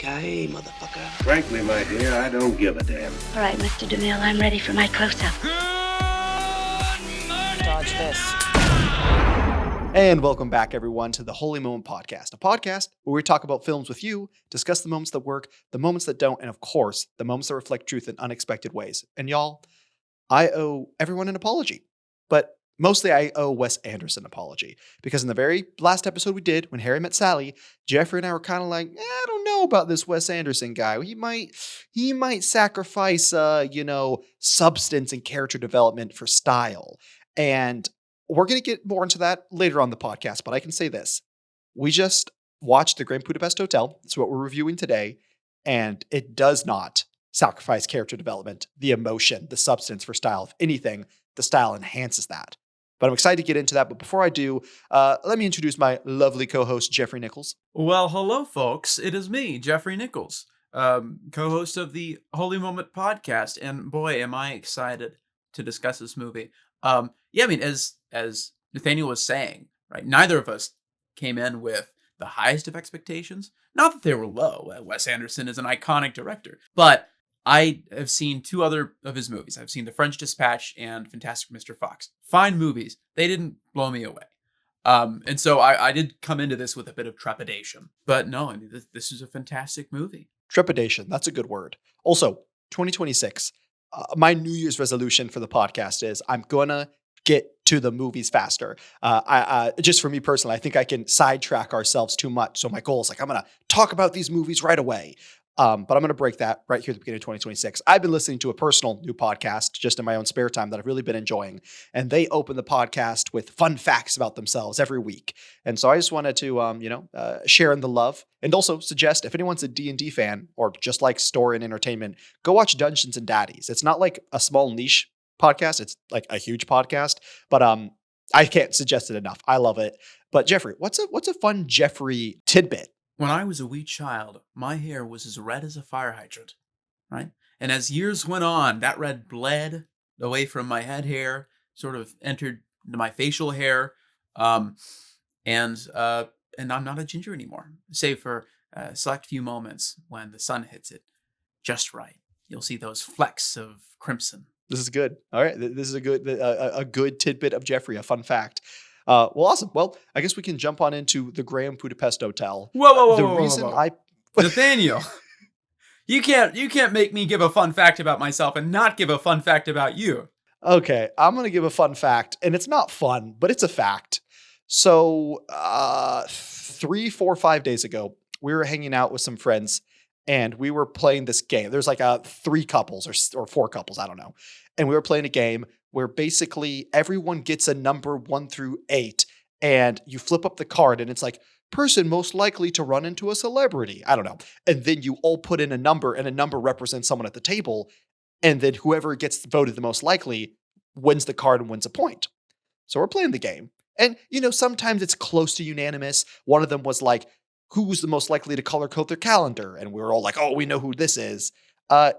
Yippee-ki-yay, motherfucker. Frankly, my dear, I don't give a damn. All right, Mr. DeMille, I'm ready for my close-up. Dodge this. And welcome back, everyone, to the Holy Moment Podcast, a podcast where we talk about films with you, discuss the moments that work, the moments that don't, and of course, the moments that reflect truth in unexpected ways. And y'all, I owe everyone an apology, but mostly I owe Wes Anderson an apology, because in the very last episode we did, when Harry Met Sally, Jeffrey and I were kind of like, I don't know about this Wes Anderson guy. He might sacrifice, substance and character development for style. And we're going to get more into that later on the podcast, but I can say this. We just watched the Grand Budapest Hotel. That's what we're reviewing today. And it does not sacrifice character development, the emotion, the substance for style. If anything, the style enhances that. But I'm excited to get into that. But before I do, let me introduce my lovely co-host, Jeffrey Nichols. Well, hello, folks. It is me, Jeffrey Nichols, co-host of the Holy Moment podcast. And boy, am I excited to discuss this movie. As Nathaniel was saying, right, neither of us came in with the highest of expectations. Not that they were low. Wes Anderson is an iconic director, but I have seen two other of his movies. I've seen The French Dispatch and Fantastic Mr. Fox. Fine movies. They didn't blow me away. And so I did come into this with a bit of trepidation. But no, I mean, this is a fantastic movie. Trepidation. That's a good word. Also, 2026. My New Year's resolution for the podcast is I'm going to get to the movies faster. Just for me personally, I think I can sidetrack ourselves too much. So my goal is I'm going to talk about these movies right away. But I'm going to break that right here at the beginning of 2026. I've been listening to a personal new podcast just in my own spare time that I've really been enjoying. And they open the podcast with fun facts about themselves every week. And so I just wanted to, share in the love and also suggest if anyone's a D&D fan or just like story and entertainment, go watch Dungeons and Daddies. It's not like a small niche podcast. It's like a huge podcast, but I can't suggest it enough. I love it. But Jeffrey, what's a fun Jeffrey tidbit? When I was a wee child, my hair was as red as a fire hydrant, right? And as years went on, that red bled away from my head hair, sort of entered into my facial hair, and I'm not a ginger anymore, save for a select few moments when the sun hits it just right. You'll see those flecks of crimson. This is good. All right, this is a good tidbit of Jeffrey, a fun fact. Well, awesome. Well, I guess we can jump on into the Grand Budapest Hotel. Whoa. Nathaniel, you can't make me give a fun fact about myself and not give a fun fact about you. Okay, I'm going to give a fun fact, and it's not fun, but it's a fact. So 3, 4, 5 days ago, we were hanging out with some friends, and we were playing this game. There's like 3 couples or 4 couples, I don't know. And we were playing a game where basically everyone gets a number 1 through 8, and you flip up the card, and it's like, person most likely to run into a celebrity. I don't know. And then you all put in a number, and a number represents someone at the table. And then whoever gets voted the most likely wins the card and wins a point. So we're playing the game. And, sometimes it's close to unanimous. One of them was like, who's the most likely to color code their calendar? And we were all like, oh, we know who this is.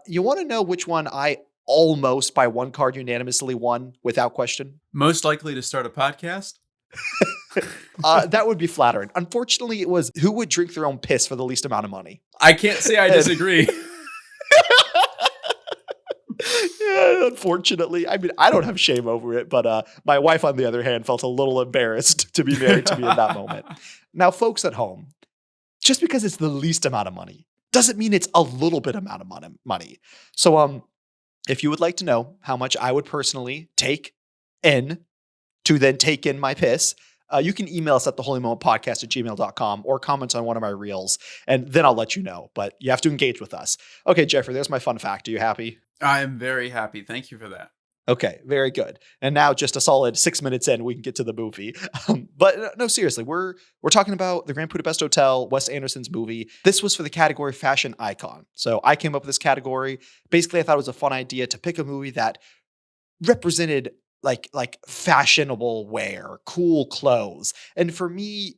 You want to know which one I almost by 1 card unanimously won without question? Most likely to start a podcast? That would be flattering. Unfortunately, it was who would drink their own piss for the least amount of money. I can't say I disagree. Yeah, unfortunately. I mean, I don't have shame over it, but my wife, on the other hand, felt a little embarrassed to be married to me in that moment. Now, folks at home, just because it's the least amount of money doesn't mean it's a little bit amount of money. So, if you would like to know how much I would personally take in to then take in my piss, you can email us at theholymomentpodcast@gmail.com or comment on one of my reels, and then I'll let you know. But you have to engage with us. Okay, Jeffrey, there's my fun fact. Are you happy? I am very happy. Thank you for that. Okay, very good. And now just a solid 6 minutes in, we can get to the movie. But no, seriously, we're talking about the Grand Budapest Hotel, Wes Anderson's movie. This was for the category fashion icon. So I came up with this category. Basically, I thought it was a fun idea to pick a movie that represented like fashionable wear, cool clothes. And for me,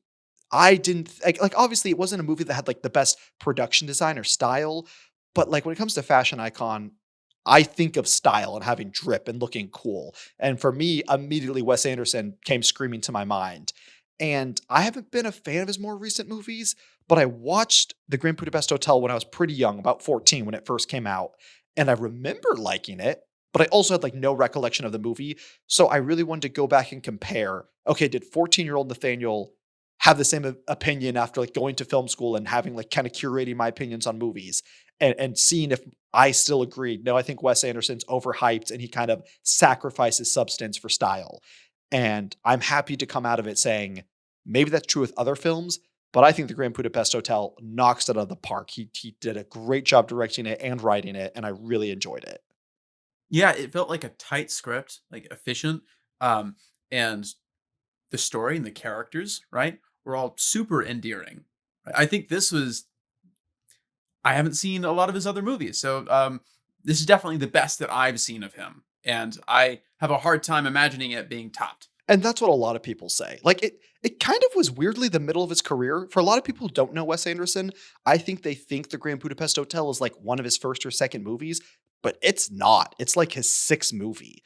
I didn't like obviously it wasn't a movie that had like the best production design or style, but like when it comes to fashion icon, I think of style and having drip and looking cool. And for me, immediately Wes Anderson came screaming to my mind. And I haven't been a fan of his more recent movies, but I watched the Grand Budapest Hotel when I was pretty young, about 14 when it first came out. And I remember liking it, but I also had like no recollection of the movie. So I really wanted to go back and compare. Okay, did 14-year-old Nathaniel have the same opinion after like going to film school and having like kind of curating my opinions on movies and seeing if I still agreed? No, I think Wes Anderson's overhyped and he kind of sacrifices substance for style. And I'm happy to come out of it saying maybe that's true with other films, but I think the Grand Budapest Hotel knocks it out of the park. He did a great job directing it and writing it, and I really enjoyed it. Yeah, it felt like a tight script, like efficient, and the story and the characters, right, were all super endearing. I think this was. I haven't seen a lot of his other movies, so this is definitely the best that I've seen of him, and I have a hard time imagining it being topped. And that's what a lot of people say. Like it kind of was weirdly the middle of his career. For a lot of people who don't know Wes Anderson, I think they think the Grand Budapest Hotel is like one of his first or second movies, but it's not. It's like his sixth movie.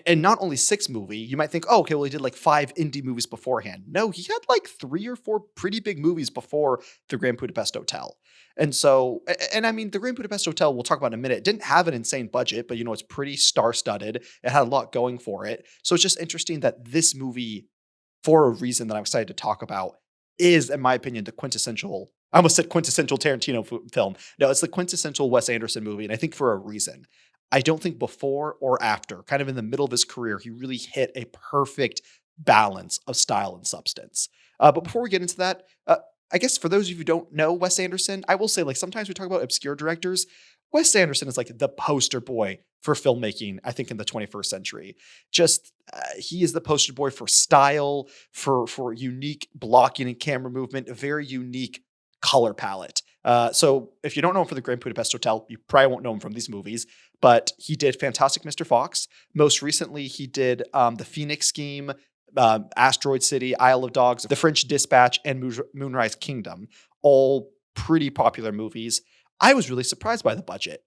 And not only sixth movie, you might think, oh, okay, well, he did like 5 indie movies beforehand. No, he had like 3 or 4 pretty big movies before the Grand Budapest Hotel. And so, and I mean, the Grand Budapest Hotel, we'll talk about in a minute, didn't have an insane budget, but it's pretty star-studded. It had a lot going for it. So it's just interesting that this movie, for a reason that I'm excited to talk about, is, in my opinion, the quintessential, I almost said quintessential Tarantino film. No, it's the quintessential Wes Anderson movie. And I think for a reason. I don't think before or after, kind of in the middle of his career, he really hit a perfect balance of style and substance. But before we get into that, I guess for those of you who don't know Wes Anderson, I will say, like, sometimes we talk about obscure directors. Wes Anderson is like the poster boy for filmmaking, I think, in the 21st century. Just he is the poster boy for style, for unique blocking and camera movement, a very unique color palette. So if you don't know him from the Grand Budapest Hotel, you probably won't know him from these movies, but he did Fantastic Mr. Fox. Most recently, he did The Phoenix Scheme, Asteroid City, Isle of Dogs, The French Dispatch, and Moonrise Kingdom, all pretty popular movies. I was really surprised by the budget.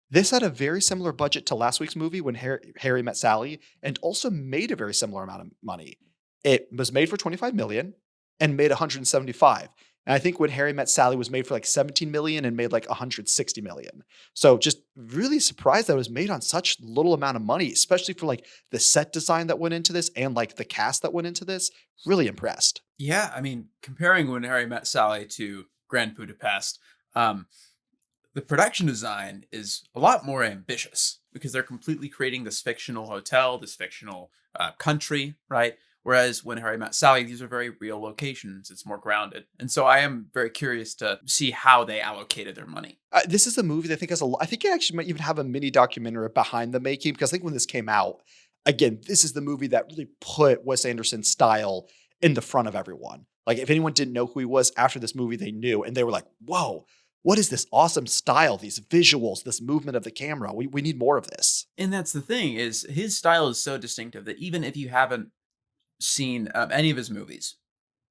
This had a very similar budget to last week's movie, When Harry Met Sally, and also made a very similar amount of money. It was made for $25 million and made $175. And I think When Harry Met Sally was made for like $17 million and made like $160 million. So just really surprised that it was made on such little amount of money, especially for like the set design that went into this and like the cast that went into this. Really impressed. Yeah, I mean, comparing When Harry Met Sally to Grand Budapest, the production design is a lot more ambitious because they're completely creating this fictional hotel, this fictional country, right? Whereas When Harry Met Sally, these are very real locations. It's more grounded. And so I am very curious to see how they allocated their money. This is a movie that I think has I think it actually might even have a mini documentary behind the making, because I think when this came out, again, this is the movie that really put Wes Anderson's style in the front of everyone. Like if anyone didn't know who he was after this movie, they knew, and they were like, whoa, what is this awesome style, these visuals, this movement of the camera? We need more of this. And that's the thing, is his style is so distinctive that even if you haven't seen any of his movies,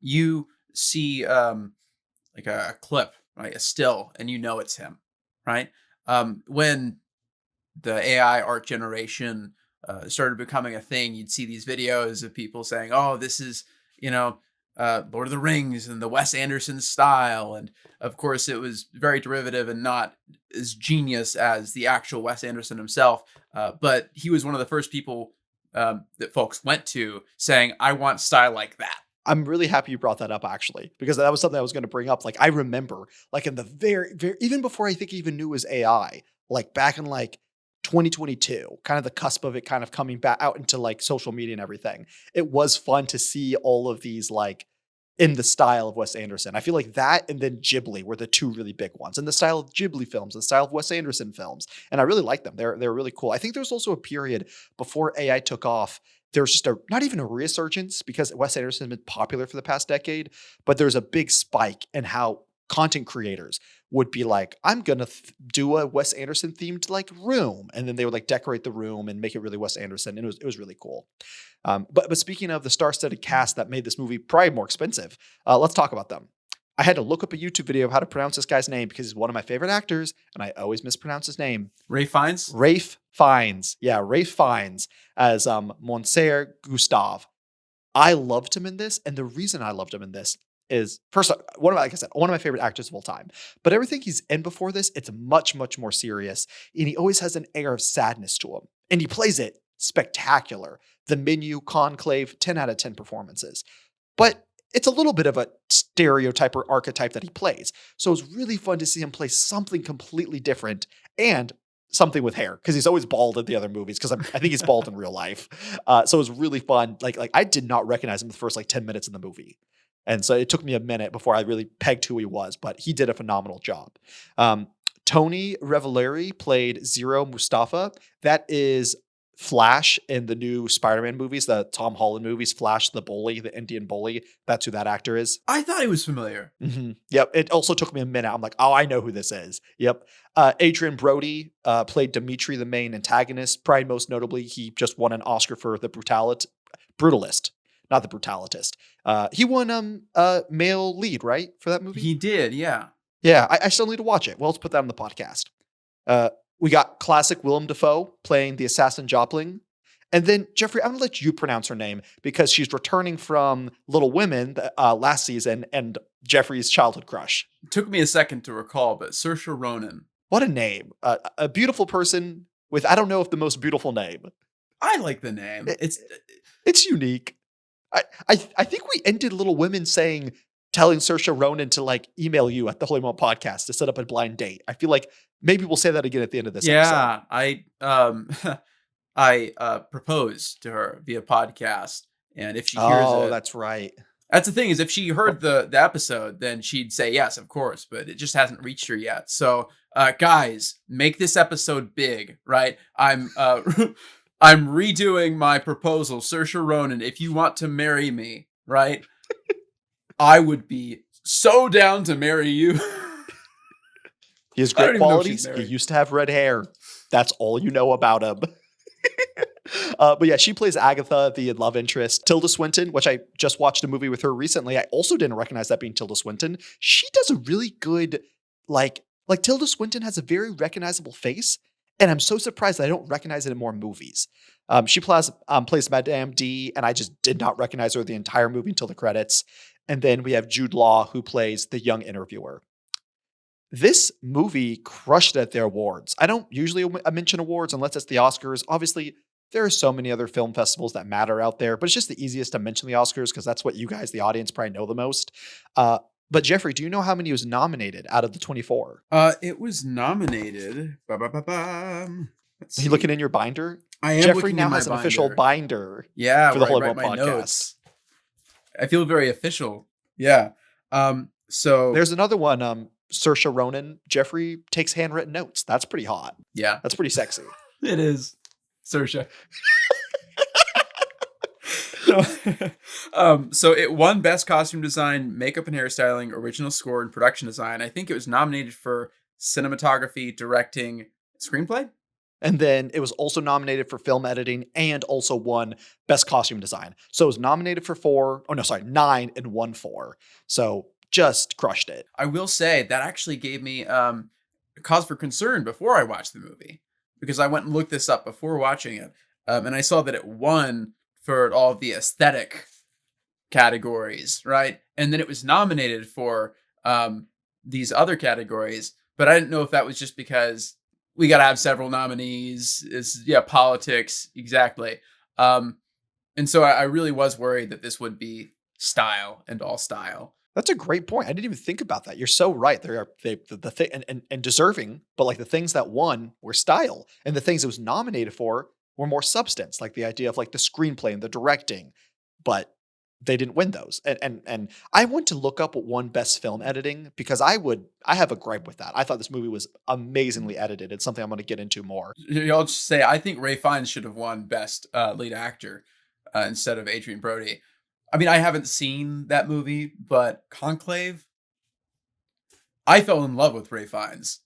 you see like a clip, right, a still, and it's him, right? When the AI art generation started becoming a thing, you'd see these videos of people saying, oh, this is Lord of the Rings and the Wes Anderson style, and of course it was very derivative and not as genius as the actual Wes Anderson himself, but he was one of the first people that folks went to saying, I want style like that. I'm really happy you brought that up, actually, because that was something I was going to bring up. Like, I remember, like, in the very, even before I think he even knew it was AI, like back in like 2022, kind of the cusp of it kind of coming back out into like social media and everything. It was fun to see all of these like in the style of Wes Anderson. I feel like that and then Ghibli were the two really big ones, in the style of Ghibli films, the style of Wes Anderson films. And I really like them. They're really cool. I think there's also a period before AI took off. There was just not even a resurgence, because Wes Anderson has been popular for the past decade, but there's a big spike in how content creators would be like, I'm going to do a Wes Anderson themed like room. And then they would like decorate the room and make it really Wes Anderson. And it was really cool. But speaking of the star-studded cast that made this movie probably more expensive, let's talk about them. I had to look up a YouTube video of how to pronounce this guy's name because he's one of my favorite actors, and I always mispronounce his name. Ralph Fiennes? Ralph Fiennes. Yeah, Ralph Fiennes as Monsieur Gustave. I loved him in this, and the reason I loved him in this is first like I said, one of my favorite actors of all time. But everything he's in before this, it's much, much more serious. And he always has an air of sadness to him. And he plays it spectacular. The Menu, Conclave, 10 out of 10 performances. But it's a little bit of a stereotype or archetype that he plays. So it was really fun to see him play something completely different and something with hair, because he's always bald in the other movies, because I think he's bald in real life. So it was really fun. Like I did not recognize him the first 10 minutes in the movie. And so it took me a minute before I really pegged who he was, but he did a phenomenal job. Tony Revolori played Zero Mustafa. That is Flash in the new Spider-Man movies, the Tom Holland movies, Flash the bully, the Indian bully. That's who that actor is. I thought he was familiar. Mm-hmm. Yep. It also took me a minute. I'm like, oh, I know who this is. Yep. Adrian Brody played Dimitri, the main antagonist. Probably most notably, he just won an Oscar for The Brutalist, not The Brutalitist. He won male lead, right, for that movie? He did, yeah. Yeah, I still need to watch it. Well, let's put that on the podcast. We got classic Willem Dafoe playing the assassin Joplin. And then, Jeffrey, I'm going to let you pronounce her name because she's returning from Little Women last season and Jeffrey's childhood crush. It took me a second to recall, but Saoirse Ronan. What a name. A beautiful person with, I don't know if the most beautiful name. I like the name. It's unique. I think we ended Little Women telling Saoirse Ronan to email you at the Holy Moment Podcast to set up a blind date. I feel like maybe we'll say that again at the end of this episode. Yeah, I proposed to her via podcast, and if she hears it, that's right. That's the thing, is if she heard the episode, then she'd say yes, of course, but it just hasn't reached her yet. So, guys, make this episode big, right? I'm redoing my proposal, Saoirse Ronan. If you want to marry me, right? I would be so down to marry you. He has great qualities. He used to have red hair. That's all you know about him. But yeah, she plays Agatha, the love interest. Tilda Swinton, which I just watched a movie with her recently. I also didn't recognize that being Tilda Swinton. She does a really good, like Tilda Swinton has a very recognizable face. And I'm so surprised that I don't recognize it in more movies. She plays Madame D, and I just did not recognize her the entire movie until the credits. And then we have Jude Law, who plays the young interviewer. This movie crushed at the awards. I don't usually mention awards unless it's the Oscars. Obviously, there are so many other film festivals that matter out there, but it's just the easiest to mention the Oscars because that's what you guys, the audience, probably know the most. But Jeffrey, do you know how many was nominated out of the 24? It was nominated. Are you looking in your binder? I am. Jeffrey now has an official binder. Yeah, for the Holy Moment Podcast. Notes. I feel very official. Yeah. So there's another one. Saoirse Ronan. Jeffrey takes handwritten notes. That's pretty hot. Yeah, that's pretty sexy. It is, Saoirse. So it won Best Costume Design, Makeup and Hairstyling, Original Score, and Production Design. I think it was nominated for Cinematography, Directing, Screenplay. And then it was also nominated for Film Editing and also won Best Costume Design. So it was nominated for 9 and won 4. So just crushed it. I will say that actually gave me a cause for concern before I watched the movie, because I went and looked this up before watching it. And I saw that it won for all of the aesthetic categories, right? And then it was nominated for these other categories, but I didn't know if that was just because we got to have several nominees. Politics, exactly. And so I really was worried that this would be style and all style. That's a great point. I didn't even think about that. You're so right. The thing and deserving, but the things that won were style, and the things it was nominated for were more substance, like the idea of the screenplay and the directing, but they didn't win those. And I went to look up what won Best Film Editing because I have a gripe with that. I thought this movie was amazingly edited. It's something I'm going to get into more. I'll just say I think Ralph Fiennes should have won Best Lead Actor instead of Adrian Brody. I mean, I haven't seen that movie, but Conclave, I fell in love with Ralph Fiennes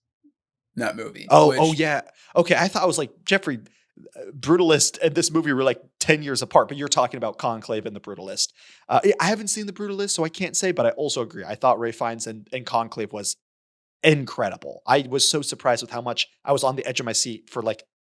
in that movie. Oh yeah. Okay, I thought I was Jeffrey, Brutalist and this movie were 10 years apart, but you're talking about Conclave and The Brutalist. I haven't seen The Brutalist, so I can't say, but I also agree. I thought Ralph Fiennes in Conclave was incredible. I was so surprised with how much I was on the edge of my seat for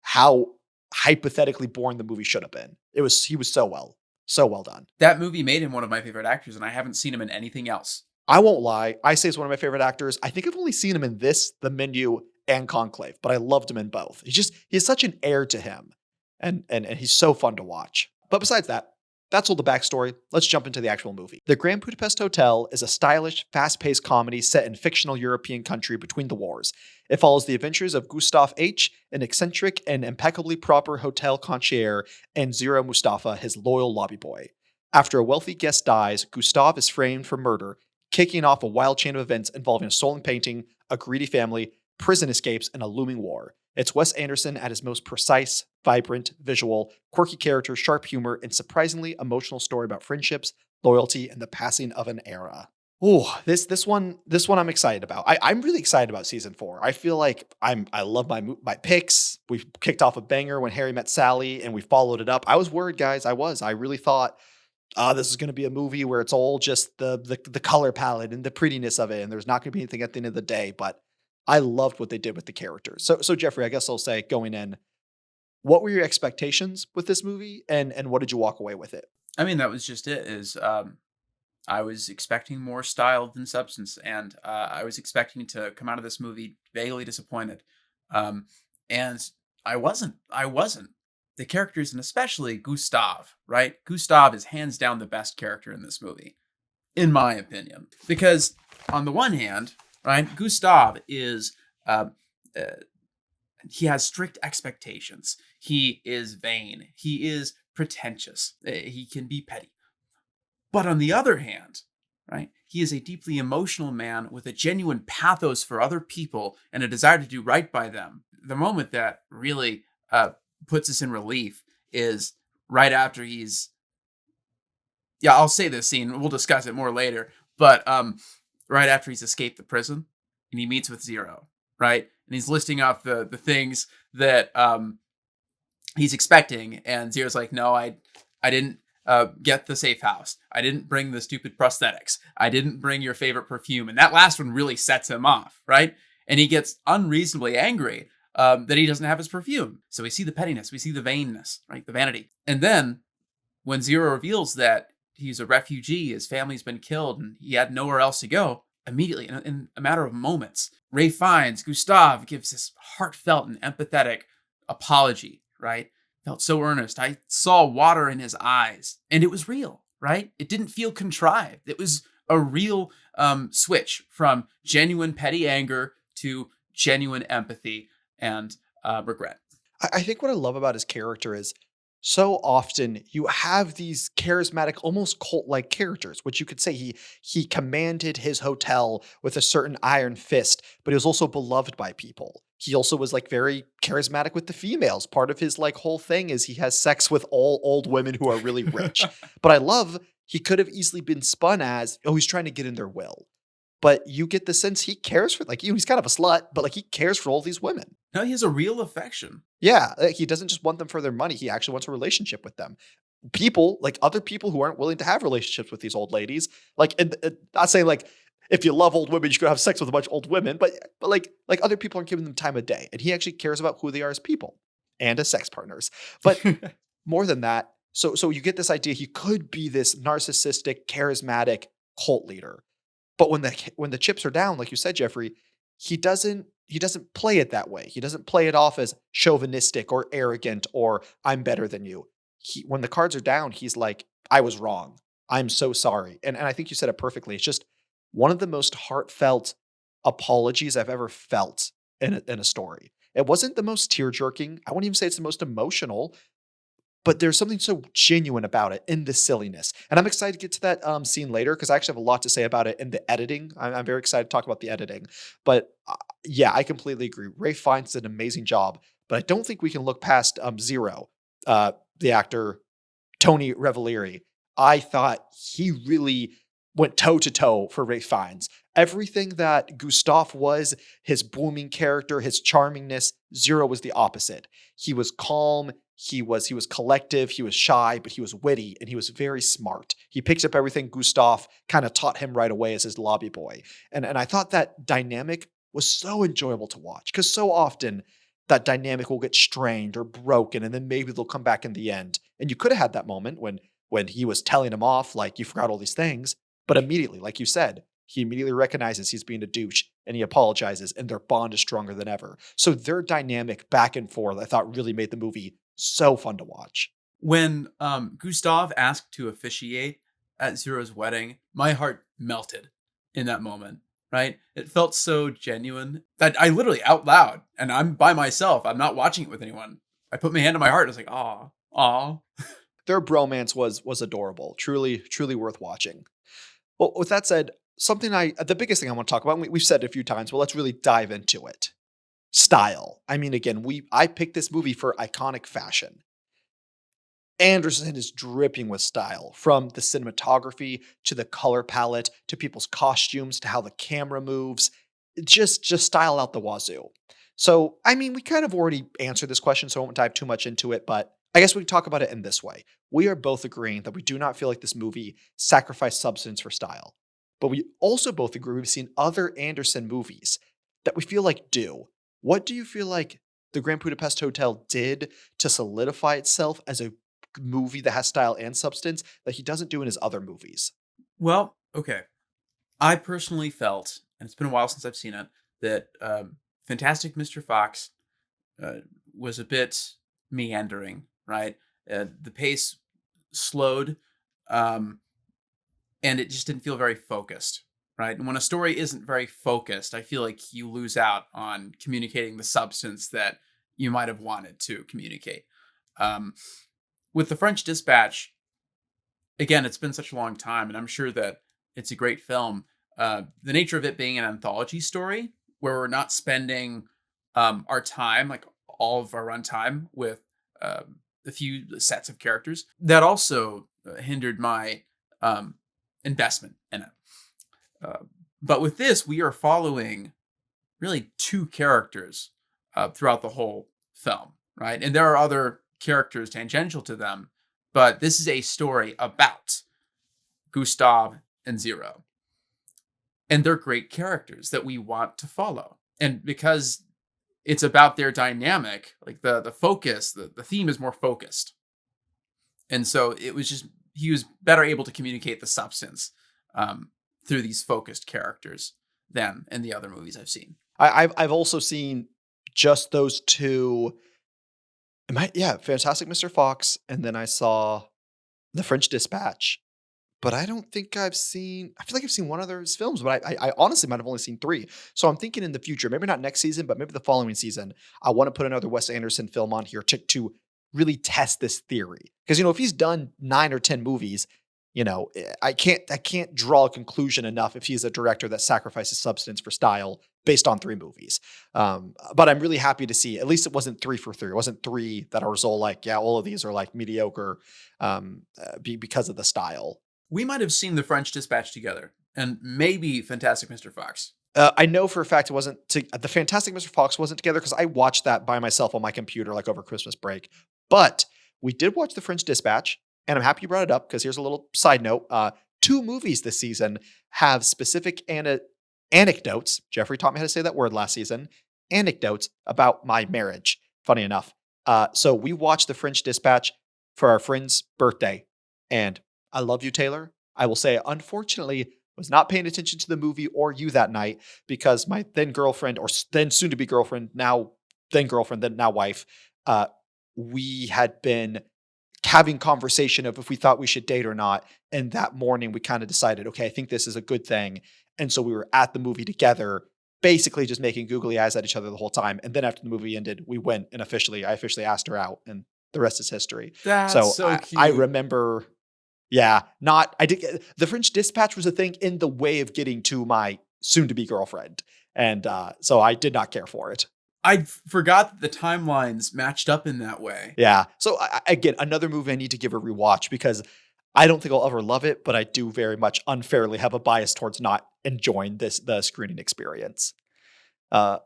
how hypothetically boring the movie should have been. He was so well. So well done. That movie made him one of my favorite actors, and I haven't seen him in anything else. I won't lie. I say he's one of my favorite actors. I think I've only seen him in this, The Menu, and Conclave, but I loved him in both. He has such an air to him, and he's so fun to watch. But besides that, that's all the backstory. Let's jump into the actual movie. The Grand Budapest Hotel is a stylish, fast-paced comedy set in fictional European country between the wars. It follows the adventures of Gustav H., an eccentric and impeccably proper hotel concierge, and Zero Mustafa, his loyal lobby boy. After a wealthy guest dies, Gustav is framed for murder, kicking off a wild chain of events involving a stolen painting, a greedy family, prison escapes, and a looming war. It's Wes Anderson at his most precise, vibrant, visual, quirky character, sharp humor, and surprisingly emotional story about friendships, loyalty, and the passing of an era. Oh, this one I'm excited about. I'm really excited about season 4. I feel like I love my picks. We kicked off a banger when Harry Met Sally, and we followed it up. I was worried, guys. I really thought this is going to be a movie where it's all just the color palette and the prettiness of it, and there's not going to be anything at the end of the day. But I loved what they did with the characters. So Jeffrey, I guess I'll say going in, what were your expectations with this movie, and what did you walk away with it? I mean, that was just it. I was expecting more style than substance, and I was expecting to come out of this movie vaguely disappointed, and I wasn't. The characters, and especially Gustav, right? Gustav is hands down the best character in this movie, in my opinion, because on the one hand, right, Gustav is he has strict expectations. He is vain. He is pretentious. He can be petty. But on the other hand, right, he is a deeply emotional man with a genuine pathos for other people and a desire to do right by them. The moment that really puts us in relief is right after I'll say this scene, we'll discuss it more later, but right after he's escaped the prison and he meets with Zero, right? And he's listing off the things that he's expecting, and Zero's like, no, I didn't get the safe house. I didn't bring the stupid prosthetics. I didn't bring your favorite perfume. And that last one really sets him off, right? And he gets unreasonably angry that he doesn't have his perfume. So we see the pettiness, we see the vainness, right? The vanity. And then when Zero reveals that he's a refugee, his family's been killed, and he had nowhere else to go, immediately, in a matter of moments, Ray finds Gustav gives this heartfelt and empathetic apology, right? Felt so earnest. I saw water in his eyes, and it was real, right? It didn't feel contrived. It was a real switch from genuine petty anger to genuine empathy and regret. I think what I love about his character is so often you have these charismatic, almost cult-like characters, which you could say he commanded his hotel with a certain iron fist, but he was also beloved by people. He also was like very charismatic with the females. Part of his like whole thing is he has sex with all old women who are really rich. But I love he could have easily been spun as, oh, he's trying to get in their will. But you get the sense he cares for, like, he's kind of a slut, but like he cares for all these women. No, he has a real affection. Yeah, he doesn't just want them for their money. He actually wants a relationship with them. People, like other people who aren't willing to have relationships with these old ladies, like, and not saying like, if you love old women, you should have sex with a bunch of old women, but like other people aren't giving them time of day. And he actually cares about who they are as people and as sex partners. But more than that, so you get this idea he could be this narcissistic, charismatic cult leader. But when the chips are down, like you said, Jeffrey, he doesn't play it that way. He doesn't play it off as chauvinistic or arrogant or I'm better than you. When the cards are down, he's like, I was wrong. I'm so sorry. And I think you said it perfectly. It's just one of the most heartfelt apologies I've ever felt in a story. It wasn't the most tear-jerking. I wouldn't even say it's the most emotional, but there's something so genuine about it in the silliness. And I'm excited to get to that scene later because I actually have a lot to say about it in the editing. I'm very excited to talk about the editing. But yeah, I completely agree. Ray Fiennes did an amazing job, but I don't think we can look past Zero, the actor Tony Revelieri. I thought he really went toe-to-toe for Ray Fiennes. Everything that Gustav was, his booming character, his charmingness, Zero was the opposite. He was calm, he was collective, he was shy, but he was witty, and he was very smart. He picked up everything Gustav kind of taught him right away as his lobby boy. And I thought that dynamic was so enjoyable to watch, because so often that dynamic will get strained or broken, and then maybe they'll come back in the end. And you could have had that moment when when he was telling him off, like, you forgot all these things. But immediately, like you said, he immediately recognizes he's being a douche and he apologizes, and their bond is stronger than ever. So their dynamic back and forth, I thought, really made the movie so fun to watch. When Gustav asked to officiate at Zero's wedding, my heart melted in that moment, right? It felt so genuine that I literally out loud, and I'm by myself, I'm not watching it with anyone, I put my hand on my heart. I was like, aw. Their bromance was adorable. Truly, truly worth watching. Well, with that said, the biggest thing I want to talk about, and we've said it a few times, but let's really dive into it. Style. I mean, again, I picked this movie for iconic fashion. Anderson is dripping with style, from the cinematography to the color palette to people's costumes to how the camera moves. Just style out the wazoo. So, I mean, we kind of already answered this question, so I won't dive too much into it, but I guess we can talk about it in this way. We are both agreeing that we do not feel like this movie sacrificed substance for style. But we also both agree we've seen other Anderson movies that we feel like do. What do you feel like the Grand Budapest Hotel did to solidify itself as a movie that has style and substance that he doesn't do in his other movies? Well, okay. I personally felt, and it's been a while since I've seen it, that Fantastic Mr. Fox was a bit meandering, right? The pace slowed, and it just didn't feel very focused, right? And when a story isn't very focused, I feel like you lose out on communicating the substance that you might have wanted to communicate. With The French Dispatch, again, it's been such a long time, and I'm sure that it's a great film. The nature of it being an anthology story, where we're not spending our time, like all of our runtime, with a few sets of characters, that also hindered my investment in it. But with this, we are following really two characters throughout the whole film, right? And there are other characters tangential to them, but this is a story about Gustav and Zero. And they're great characters that we want to follow. And because it's about their dynamic, like the focus, the theme is more focused. And so it was just, he was better able to communicate the substance through these focused characters than in the other movies I've seen. I've also seen just those two. Fantastic Mr. Fox, and then I saw The French Dispatch. But I don't think I feel like I've seen one other of his films, but I honestly might have only seen 3. So I'm thinking in the future, maybe not next season, but maybe the following season, I want to put another Wes Anderson film on here to really test this theory. Because, if he's done 9 or 10 movies, I can't draw a conclusion enough if he's a director that sacrifices substance for style based on 3 movies. But I'm really happy to see, at least it wasn't 3 for 3. It wasn't 3 that are all like, yeah, all of these are like mediocre because of the style. We might have seen The French Dispatch together, and maybe Fantastic Mr. Fox. I know for a fact it wasn't. The Fantastic Mr. Fox wasn't together because I watched that by myself on my computer, like over Christmas break. But we did watch The French Dispatch, and I'm happy you brought it up because here's a little side note. 2 movies this season have specific anecdotes. Jeffrey taught me how to say that word last season. Anecdotes about my marriage. Funny enough. So we watched The French Dispatch for our friend's birthday, and I love you, Taylor. I will say, unfortunately, was not paying attention to the movie or you that night because my then girlfriend, or then soon to be girlfriend, now wife, we had been having conversation of if we thought we should date or not. And that morning we kind of decided, okay, I think this is a good thing. And so we were at the movie together, basically just making googly eyes at each other the whole time. And then after the movie ended, we went and I officially asked her out, and the rest is history. That's so cute. I remember. Yeah, The French Dispatch was a thing in the way of getting to my soon-to-be girlfriend. And so I did not care for it. I forgot that the timelines matched up in that way. Yeah. So again, another movie I need to give a rewatch because I don't think I'll ever love it, but I do very much unfairly have a bias towards not enjoying the screening experience. But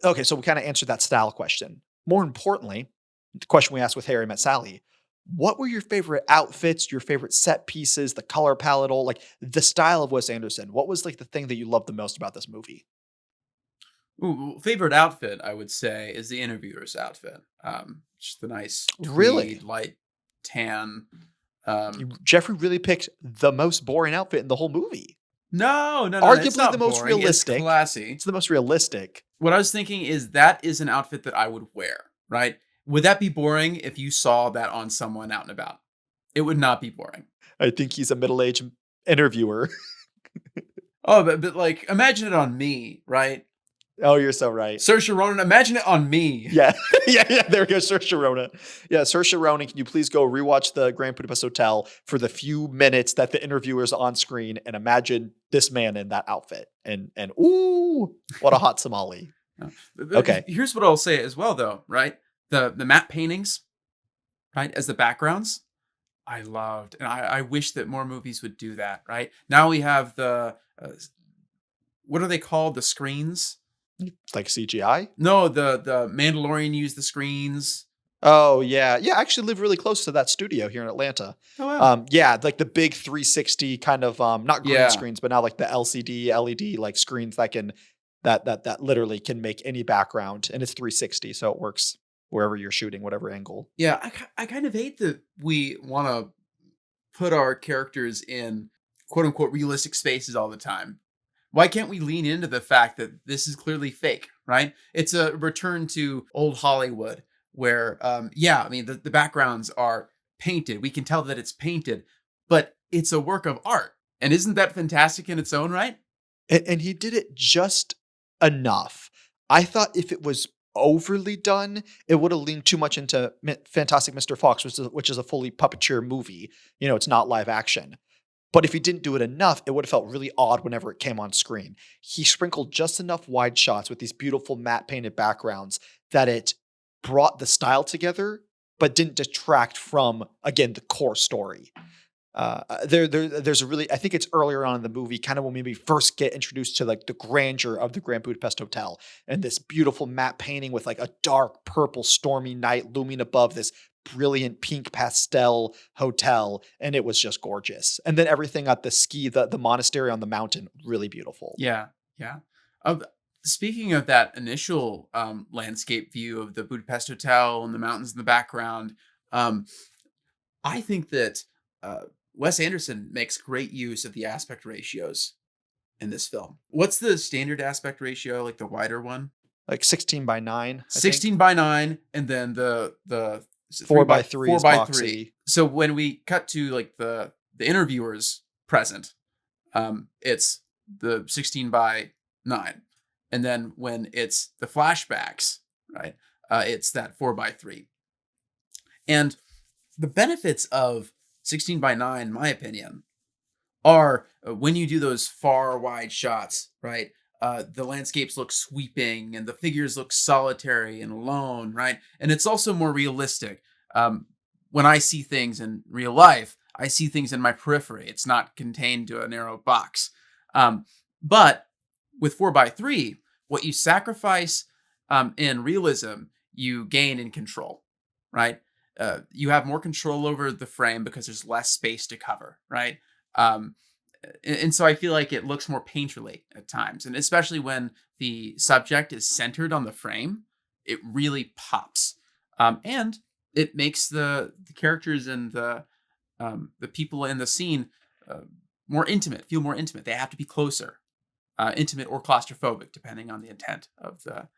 okay, so we kind of answered that style question. More importantly, the question we asked with Harry Met Sally, what were your favorite outfits, your favorite set pieces, the color palette, like the style of Wes Anderson? What was like the thing that you loved the most about this movie? Ooh, favorite outfit, I would say, is the interviewer's outfit. Just the nice tweed, Really? light tan Jeffrey really picked the most boring outfit in the whole movie. No, it's Arguably not the most boring. realistic. It's classy. It's the most realistic. What I was thinking is that is an outfit that I would wear, right? Would that be boring if you saw that on someone out and about? It would not be boring. I think he's a middle-aged interviewer. Oh, but like, imagine it on me, right? Oh, you're so right. Saoirse Ronan, imagine it on me. Yeah. yeah. There we go. Saoirse Ronan. Yeah. Saoirse Ronan, can you please go rewatch the Grand Budapest Hotel for the few minutes that the interviewer's on screen and imagine this man in that outfit and ooh, what a hot Somali. Okay. Here's what I'll say as well, though, right? The matte paintings, right, as the backgrounds, I loved, and I wish that more movies would do that. Right now we have the what are they called? The screens. Like CGI? No, the Mandalorian used the screens. Oh yeah, yeah. I actually live really close to that studio here in Atlanta. Oh wow. Yeah, like the big 360 kind of not green screens, but now like the LCD, LED like screens that can that literally can make any background, and it's 360, so it works wherever you're shooting, whatever angle. Yeah, I kind of hate that we want to put our characters in quote unquote realistic spaces all the time. Why can't we lean into the fact that this is clearly fake, right? It's a return to old Hollywood where, the backgrounds are painted. We can tell that it's painted, but it's a work of art. And isn't that fantastic in its own right? And he did it just enough. I thought if it was overly done, it would have leaned too much into Fantastic Mr. Fox, which is a fully puppeteer movie. It's not live action. But if he didn't do it enough, it would have felt really odd whenever it came on screen. He sprinkled just enough wide shots with these beautiful matte painted backgrounds that it brought the style together, but didn't detract from, again, the core story. There's a really, I think it's earlier on in the movie, kind of when we first get introduced to like the grandeur of the Grand Budapest Hotel and this beautiful matte painting with like a dark purple stormy night looming above this brilliant pink pastel hotel, and it was just gorgeous. And then everything at the monastery on the mountain, really beautiful. Yeah. Speaking of that initial landscape view of the Budapest Hotel and the mountains in the background, I think that Wes Anderson makes great use of the aspect ratios in this film. What's the standard aspect ratio, like the wider one? Like 16:9. 16:9, and then the 4:3 is 4:3. boxy. So when we cut to like the interviewers present, it's the 16:9, and then when it's the flashbacks, right, it's that 4:3. And the benefits of 16:9, in my opinion, are when you do those far wide shots, right? The landscapes look sweeping and the figures look solitary and alone, right? And it's also more realistic. When I see things in real life, I see things in my periphery. It's not contained to a narrow box. But with 4:3, what you sacrifice in realism, you gain in control, right? You have more control over the frame because there's less space to cover, right? And so I feel like it looks more painterly at times. And especially when the subject is centered on the frame, it really pops. And it makes the characters and the people in the scene more intimate, feel more intimate. They have to be closer, intimate or claustrophobic, depending on the intent of the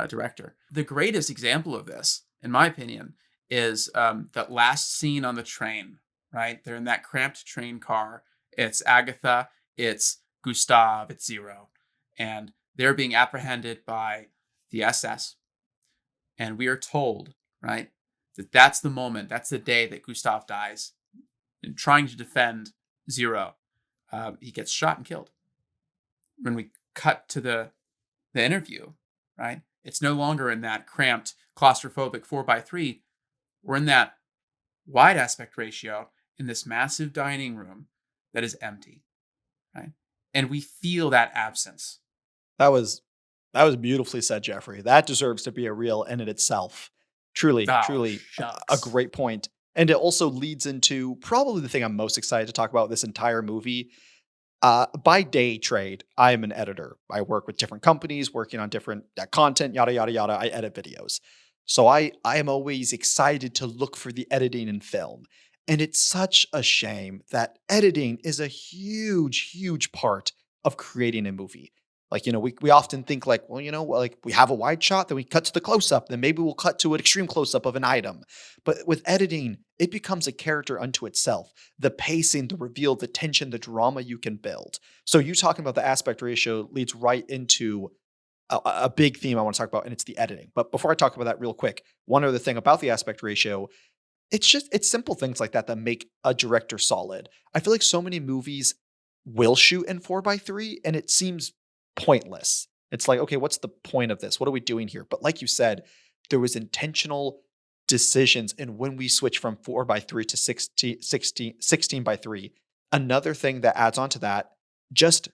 director. The greatest example of this, in my opinion, is that last scene on the train, right? They're in that cramped train car. It's Agatha, it's Gustav, it's Zero. And they're being apprehended by the SS. And we are told, right, that that's the moment, that's the day that Gustav dies. And trying to defend Zero, he gets shot and killed. When we cut to the interview, right, it's no longer in that cramped, claustrophobic 4:3. We're in that wide aspect ratio in this massive dining room that is empty, right? And we feel that absence. That was beautifully said, Jeffrey. That deserves to be a reel in it itself. Truly a great point. And it also leads into probably the thing I'm most excited to talk about this entire movie. By day trade, I am an editor. I work with different companies, working on different content, yada, yada, yada. I edit videos. So I am always excited to look for the editing in film. And it's such a shame that editing is a huge, huge part of creating a movie. Like, we often think like, well, like we have a wide shot, then we cut to the close up, then maybe we'll cut to an extreme close up of an item. But with editing, it becomes a character unto itself. The pacing, the reveal, the tension, the drama you can build. So you talking about the aspect ratio leads right into a big theme I want to talk about, and it's the editing. But before I talk about that real quick, one other thing about the aspect ratio, it's simple things like that that make a director solid. I feel like so many movies will shoot in 4:3 and it seems pointless. It's like, okay, what's the point of this? What are we doing here? But like you said, there was intentional decisions in when we switch from 4:3 to 16:3. Another thing that adds on to that, just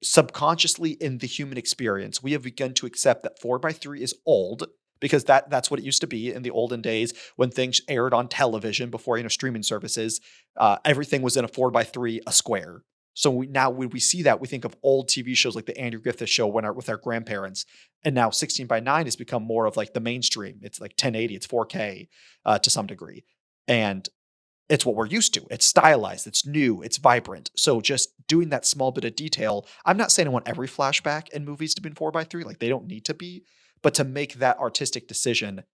subconsciously in the human experience, we have begun to accept that 4:3 is old because that's what it used to be in the olden days when things aired on television before streaming services. Everything was in a 4:3, a square. So now when we see that, we think of old TV shows like the Andrew Griffith Show with our grandparents, and now 16:9 has become more of like the mainstream. It's like 1080, it's 4K to some degree, and it's what we're used to. It's stylized, it's new, it's vibrant. So just doing that small bit of detail, I'm not saying I want every flashback in movies to be in 4:3, like they don't need to be, but to make that artistic decision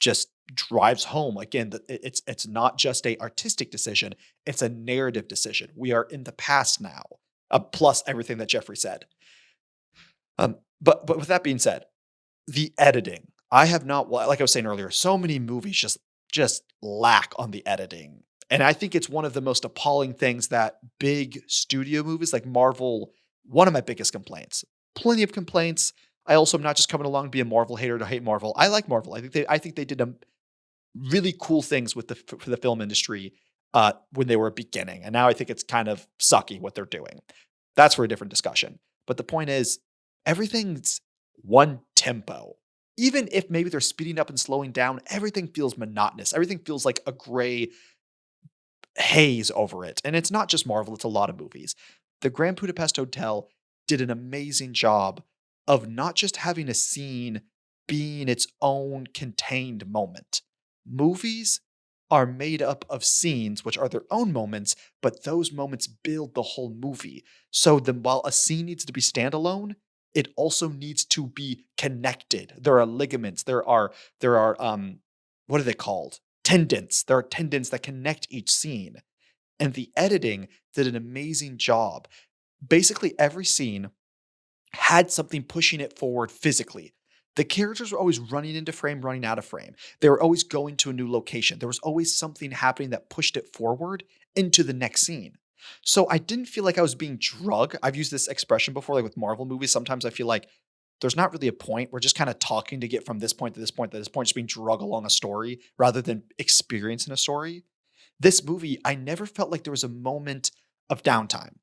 just drives home again that it's not just a artistic decision, it's a narrative decision. We are in the past now, plus everything that Jeffrey said. But with that being said, the editing, I have not, like I was saying earlier, so many movies just lack on the editing. And I think it's one of the most appalling things that big studio movies like Marvel, one of my biggest complaints. Plenty of complaints. I also am not just coming along to be a Marvel hater to hate Marvel. I like Marvel. I think they did really cool things for the film industry when they were beginning, and now I think it's kind of sucky what they're doing. That's for a different discussion. But the point is, everything's one tempo. Even if maybe they're speeding up and slowing down, everything feels monotonous. Everything feels like a gray haze over it. And it's not just Marvel, it's a lot of movies. The Grand Budapest Hotel did an amazing job of not just having a scene being its own contained moment. Movies are made up of scenes, which are their own moments, but those moments build the whole movie. So then while a scene needs to be standalone, it also needs to be connected. There are ligaments. There are what are they called? Tendons. There are tendons that connect each scene. And the editing did an amazing job. Basically, every scene had something pushing it forward physically. The characters were always running into frame, running out of frame. They were always going to a new location. There was always something happening that pushed it forward into the next scene. So I didn't feel like I was being drug. I've used this expression before, like with Marvel movies. Sometimes I feel like there's not really a point. We're just kind of talking to get from this point to this point to this point, just being drug along a story rather than experiencing a story. This movie, I never felt like there was a moment of downtime.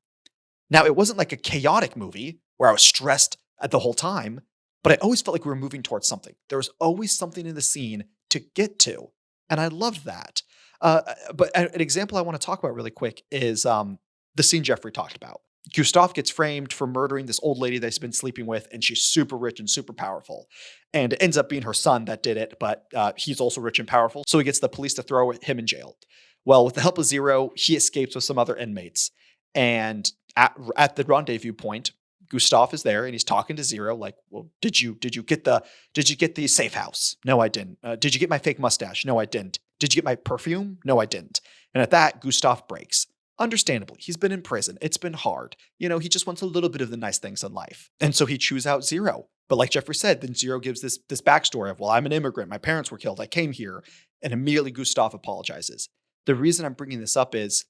Now, it wasn't like a chaotic movie where I was stressed at the whole time, but I always felt like we were moving towards something. There was always something in the scene to get to, and I loved that. But an example I want to talk about really quick is the scene Jeffrey talked about. Gustav gets framed for murdering this old lady that he's been sleeping with, and she's super rich and super powerful. And it ends up being her son that did it, but he's also rich and powerful, so he gets the police to throw him in jail. Well, with the help of Zero, he escapes with some other inmates. And at the rendezvous point, Gustav is there and he's talking to Zero like, well, did you get the safe house? No, I didn't. Did you get my fake mustache? No, I didn't. Did you get my perfume? No, I didn't. And at that, Gustav breaks. Understandably, he's been in prison. It's been hard. He just wants a little bit of the nice things in life. And so he chews out Zero. But like Jeffrey said, then Zero gives this backstory of, well, I'm an immigrant. My parents were killed. I came here. And immediately Gustav apologizes. The reason I'm bringing this up is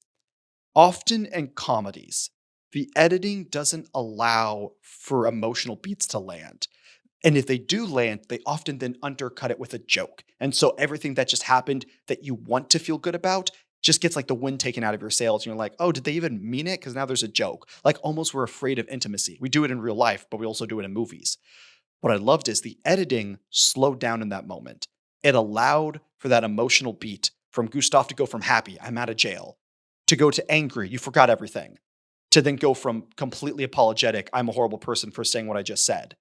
often in comedies, the editing doesn't allow for emotional beats to land. And if they do land, they often then undercut it with a joke. And so everything that just happened that you want to feel good about just gets like the wind taken out of your sails. And you're like, oh, did they even mean it? Because now there's a joke. Like almost we're afraid of intimacy. We do it in real life, but we also do it in movies. What I loved is the editing slowed down in that moment. It allowed for that emotional beat from Gustav to go from happy, I'm out of jail, to go to angry, you forgot everything, to then go from completely apologetic, I'm a horrible person for saying what I just said.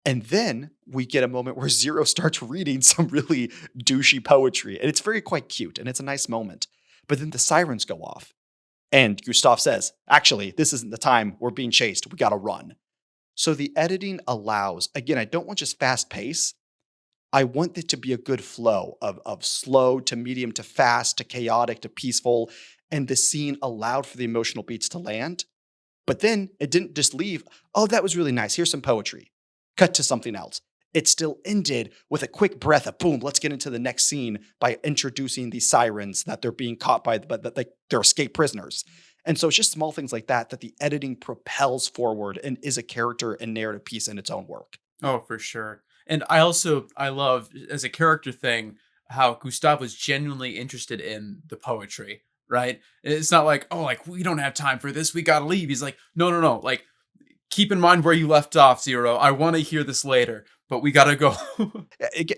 And then we get a moment where Zero starts reading some really douchey poetry. And it's very quite cute. And it's a nice moment. But then the sirens go off. And Gustav says, actually, this isn't the time. We're being chased. We got to run. So the editing allows, again, I don't want just fast pace. I want it to be a good flow of slow to medium to fast to chaotic to peaceful. And the scene allowed for the emotional beats to land. But then it didn't just leave, oh, that was really nice. Here's some poetry. Cut to something else. It still ended with a quick breath of boom, let's get into the next scene by introducing these sirens that they're being caught by, but that they're escaped prisoners. And so it's just small things like that the editing propels forward and is a character and narrative piece in its own work. Oh, for sure. And I love, as a character thing, how Gustav was genuinely interested in the poetry, right? It's not like, oh, like, we don't have time for this, we gotta leave. He's like, no, like, keep in mind where you left off, Zero. I want to hear this later, but we gotta go.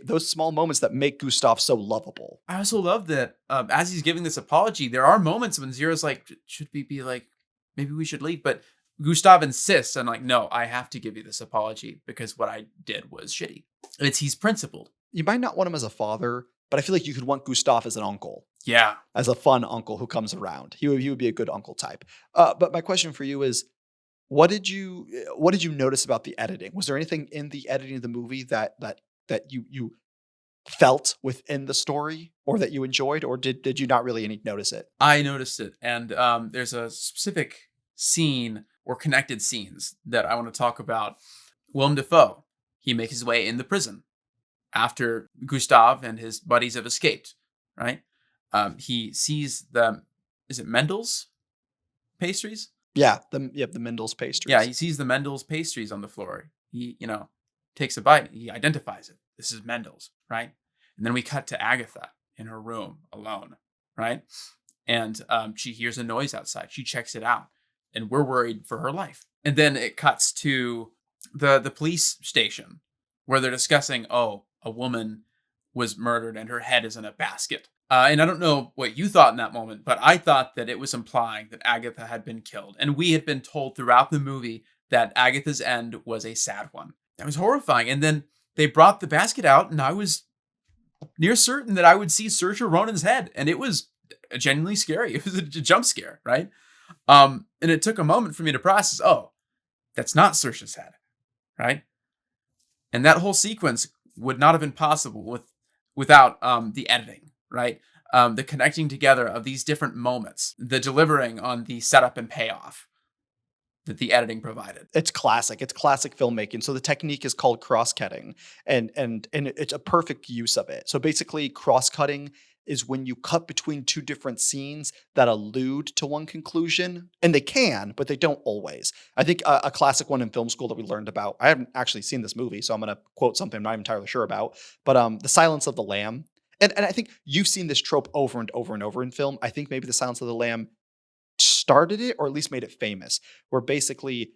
Those small moments that make Gustav so lovable. I also love that as he's giving this apology, there are moments when Zero's like, should we be like, maybe we should leave? But Gustav insists and like, no, I have to give you this apology because what I did was shitty. He's principled. You might not want him as a father, but I feel like you could want Gustav as an uncle. Yeah. As a fun uncle who comes around. He would be a good uncle type. But my question for you is, what did you notice about the editing? Was there anything in the editing of the movie that you felt within the story or that you enjoyed, or did you not really notice it? I noticed it. And there's a specific scene or connected scenes that I want to talk about. Willem Dafoe, he makes his way in the prison after Gustav and his buddies have escaped, right? He sees is it Mendel's pastries? Yeah, the Mendel's pastries. Yeah, he sees the Mendel's pastries on the floor. He, takes a bite. He identifies it. This is Mendel's, right? And then we cut to Agatha in her room alone, right? And she hears a noise outside. She checks it out. And we're worried for her life. And then it cuts to the police station where they're discussing, oh, a woman was murdered and her head is in a basket. And I don't know what you thought in that moment, but I thought that it was implying that Agatha had been killed. And we had been told throughout the movie that Agatha's end was a sad one. That was horrifying. And then they brought the basket out, and I was near certain that I would see Saoirse Ronan's head. And it was genuinely scary. It was a jump scare, right? And it took a moment for me to process, oh, that's not Saoirse's head, right? And that whole sequence would not have been possible without the editing. Right? The connecting together of these different moments, the delivering on the setup and payoff that the editing provided. It's classic. It's classic filmmaking. So the technique is called cross-cutting, and it's a perfect use of it. So basically, cross-cutting is when you cut between two different scenes that allude to one conclusion, and they can, but they don't always. I think a classic one in film school that we learned about, I haven't actually seen this movie, so I'm going to quote something I'm not entirely sure about, but The Silence of the Lamb. And I think you've seen this trope over and over and over in film. I think maybe The Silence of the Lamb started it, or at least made it famous, where basically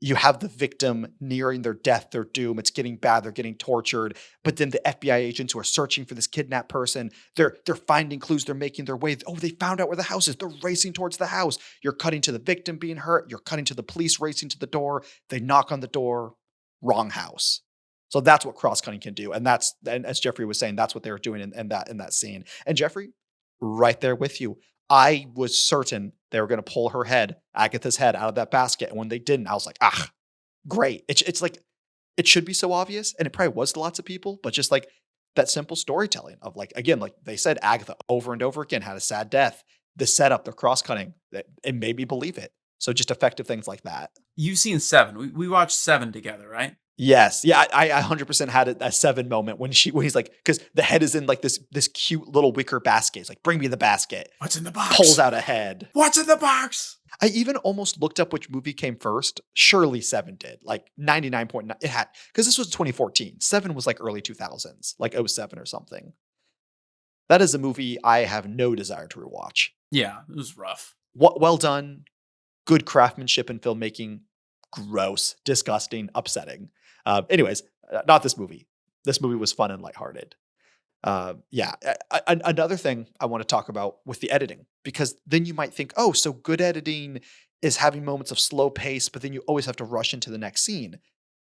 you have the victim nearing their death, their doom. It's getting bad. They're getting tortured. But then the FBI agents who are searching for this kidnapped person, they're finding clues. They're making their way. Oh, they found out where the house is. They're racing towards the house. You're cutting to the victim being hurt. You're cutting to the police racing to the door. They knock on the door. Wrong house. So that's what cross-cutting can do. And as Jeffrey was saying, that's what they were doing in that scene. And Jeffrey, right there with you. I was certain they were going to pull her head, Agatha's head, out of that basket. And when they didn't, I was like, great. It's like, it should be so obvious. And it probably was to lots of people, but just like that simple storytelling of like, again, like they said, Agatha over and over again had a sad death. The setup, the cross-cutting, it made me believe it. So just effective things like that. You've seen Seven. We watched Seven together, right? Yes. Yeah. I 100% had a Seven moment when he's like, because the head is in like this cute little wicker basket. It's like, bring me the basket. What's in the box? Pulls out a head. What's in the box? I even almost looked up which movie came first. Surely Seven did. Like 99.9. It had, because this was 2014. Seven was like early 2000s, like 07 or something. That is a movie I have no desire to rewatch. Yeah, it was rough. Well done. Good craftsmanship in filmmaking. Gross, disgusting, upsetting. Anyways, not this movie. This movie was fun and lighthearted. Another thing I want to talk about with the editing, because then you might think, oh, so good editing is having moments of slow pace, but then you always have to rush into the next scene.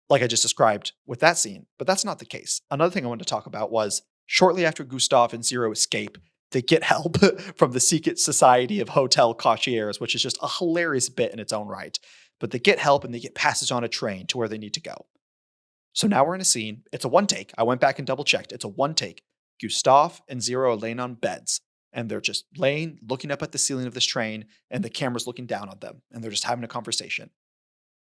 like I just described with that scene. But that's not the case. Another thing I wanted to talk about was shortly after Gustav and Zero escape, they get help from the secret society of hotel concierge, which is just a hilarious bit in its own right. But they get help and they get passage on a train to where they need to go. So now we're in a scene. It's a one take. I went back and double checked. It's a one take. Gustav and Zero are laying on beds and they're just laying, looking up at the ceiling of this train, and the camera's looking down on them and they're just having a conversation.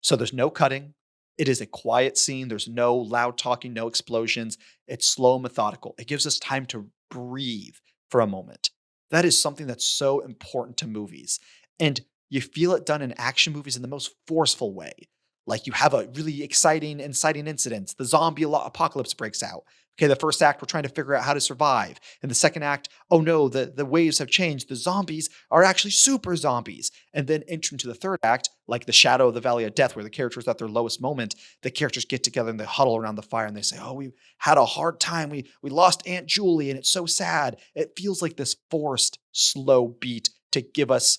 So there's no cutting. It is a quiet scene. There's no loud talking, no explosions. It's slow and methodical. It gives us time to breathe for a moment. That is something that's so important to movies. And you feel it done in action movies in the most forceful way. Like you have a really exciting, inciting incident. The zombie apocalypse breaks out. Okay, the first act, we're trying to figure out how to survive. In the second act, oh no, the waves have changed. The zombies are actually super zombies. And then enter into the third act, like the Shadow of the Valley of Death, where the characters at their lowest moment, the characters get together and they huddle around the fire and they say, oh, we had a hard time. We lost Aunt Julie and it's so sad. It feels like this forced, slow beat to give us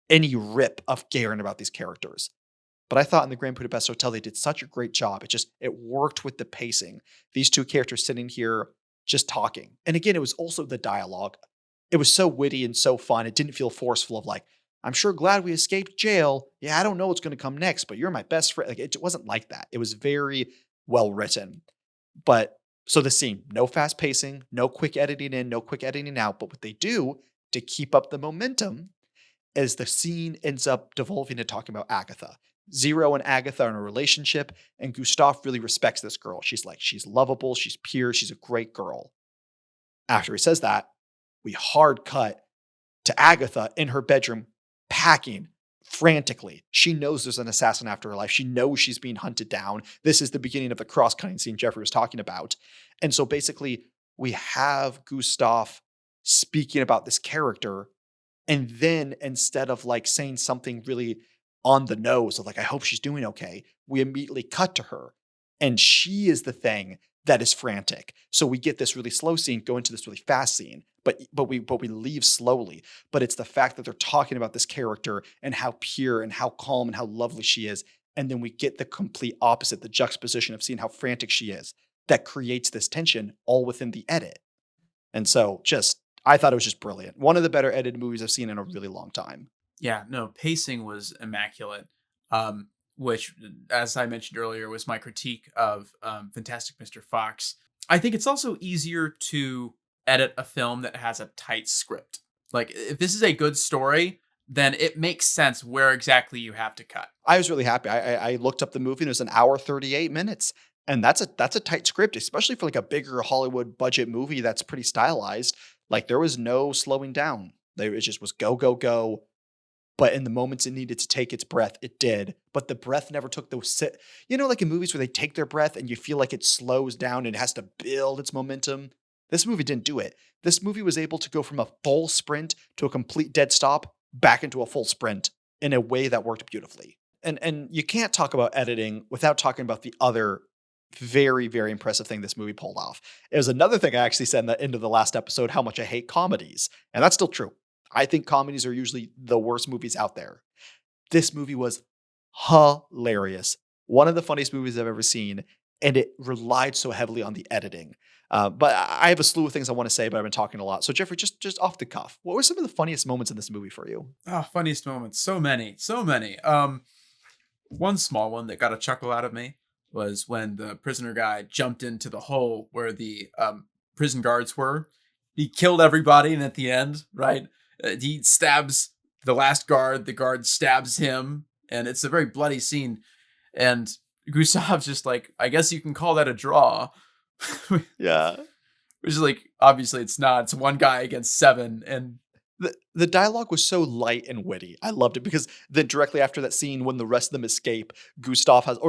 any rip of caring about these characters. But I thought in the Grand Budapest Hotel, they did such a great job. It worked with the pacing. These two characters sitting here just talking. And again, it was also the dialogue. It was so witty and so fun. It didn't feel forceful of like, I'm sure glad we escaped jail. Yeah, I don't know what's going to come next, but you're my best friend. Like, it wasn't like that. It was very well written. But so the scene, no fast pacing, no quick editing in, no quick editing out. But what they do to keep up the momentum is the scene ends up devolving to talking about Agatha. Zero and Agatha are in a relationship, and Gustav really respects this girl. She's lovable, she's pure, she's a great girl. After he says that, we hard cut to Agatha in her bedroom, packing frantically. She knows there's an assassin after her life. She knows she's being hunted down. This is the beginning of the cross-cutting scene Jeffrey was talking about. And so basically, we have Gustav speaking about this character, and then instead of like saying something really on the nose of like, I hope she's doing okay, we immediately cut to her. And she is the thing that is frantic. So we get this really slow scene go into this really fast scene, but we leave slowly. But it's the fact that they're talking about this character and how pure and how calm and how lovely she is. And then we get the complete opposite, the juxtaposition of seeing how frantic she is, that creates this tension all within the edit. And so I thought it was just brilliant. One of the better edited movies I've seen in a really long time. Yeah, no, pacing was immaculate, which, as I mentioned earlier, was my critique of Fantastic Mr. Fox. I think it's also easier to edit a film that has a tight script. Like, if this is a good story, then it makes sense where exactly you have to cut. I was really happy. I looked up the movie and it was an hour, 38 minutes. And that's a tight script, especially for like a bigger Hollywood budget movie that's pretty stylized. Like, there was no slowing down. It just was go, go, go. But in the moments it needed to take its breath, it did. But the breath never took those sit. You know, like in movies where they take their breath and you feel like it slows down and it has to build its momentum. This movie didn't do it. This movie was able to go from a full sprint to a complete dead stop back into a full sprint in a way that worked beautifully. And you can't talk about editing without talking about the other very, very impressive thing this movie pulled off. It was another thing I actually said in the end of the last episode, how much I hate comedies. And that's still true. I think comedies are usually the worst movies out there. This movie was hilarious. One of the funniest movies I've ever seen, and it relied so heavily on the editing. But I have a slew of things I want to say, but I've been talking a lot. So Jeffrey, just off the cuff, what were some of the funniest moments in this movie for you? Oh, funniest moments. So many. One small one that got a chuckle out of me was when the prisoner guy jumped into the hole where the prison guards were. He killed everybody, and at the end, right? He stabs the last guard. The guard stabs him, and it's a very bloody scene. And Gustav's just like, I guess you can call that a draw. Yeah. Which is like, obviously it's not. It's one guy against seven. And the dialogue was so light and witty. I loved it because then directly after that scene, when the rest of them escape,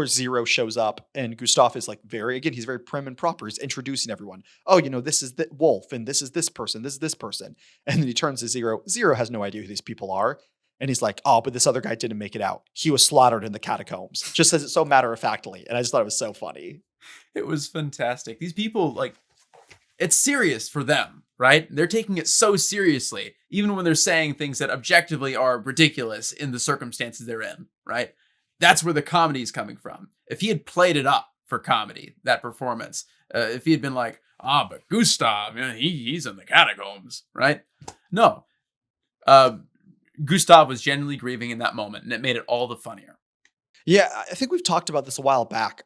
Zero shows up, and Gustav is like he's very prim and proper. He's introducing everyone. Oh, this is the Wolf, and this is this person, this is this person. And then he turns to Zero. Zero has no idea who these people are. And he's like, oh, but this other guy didn't make it out. He was slaughtered in the catacombs. Just says it so matter-of-factly. And I just thought it was so funny. It was fantastic. These people, like, it's serious for them, right? They're taking it so seriously, even when they're saying things that objectively are ridiculous in the circumstances they're in, right? That's where the comedy is coming from. if he had played it up for comedy, that performance, if he had been like, but Gustav, he's in the catacombs, right? No. Gustav was genuinely grieving in that moment, and it made it all the funnier. Yeah, I think we've talked about this a while back.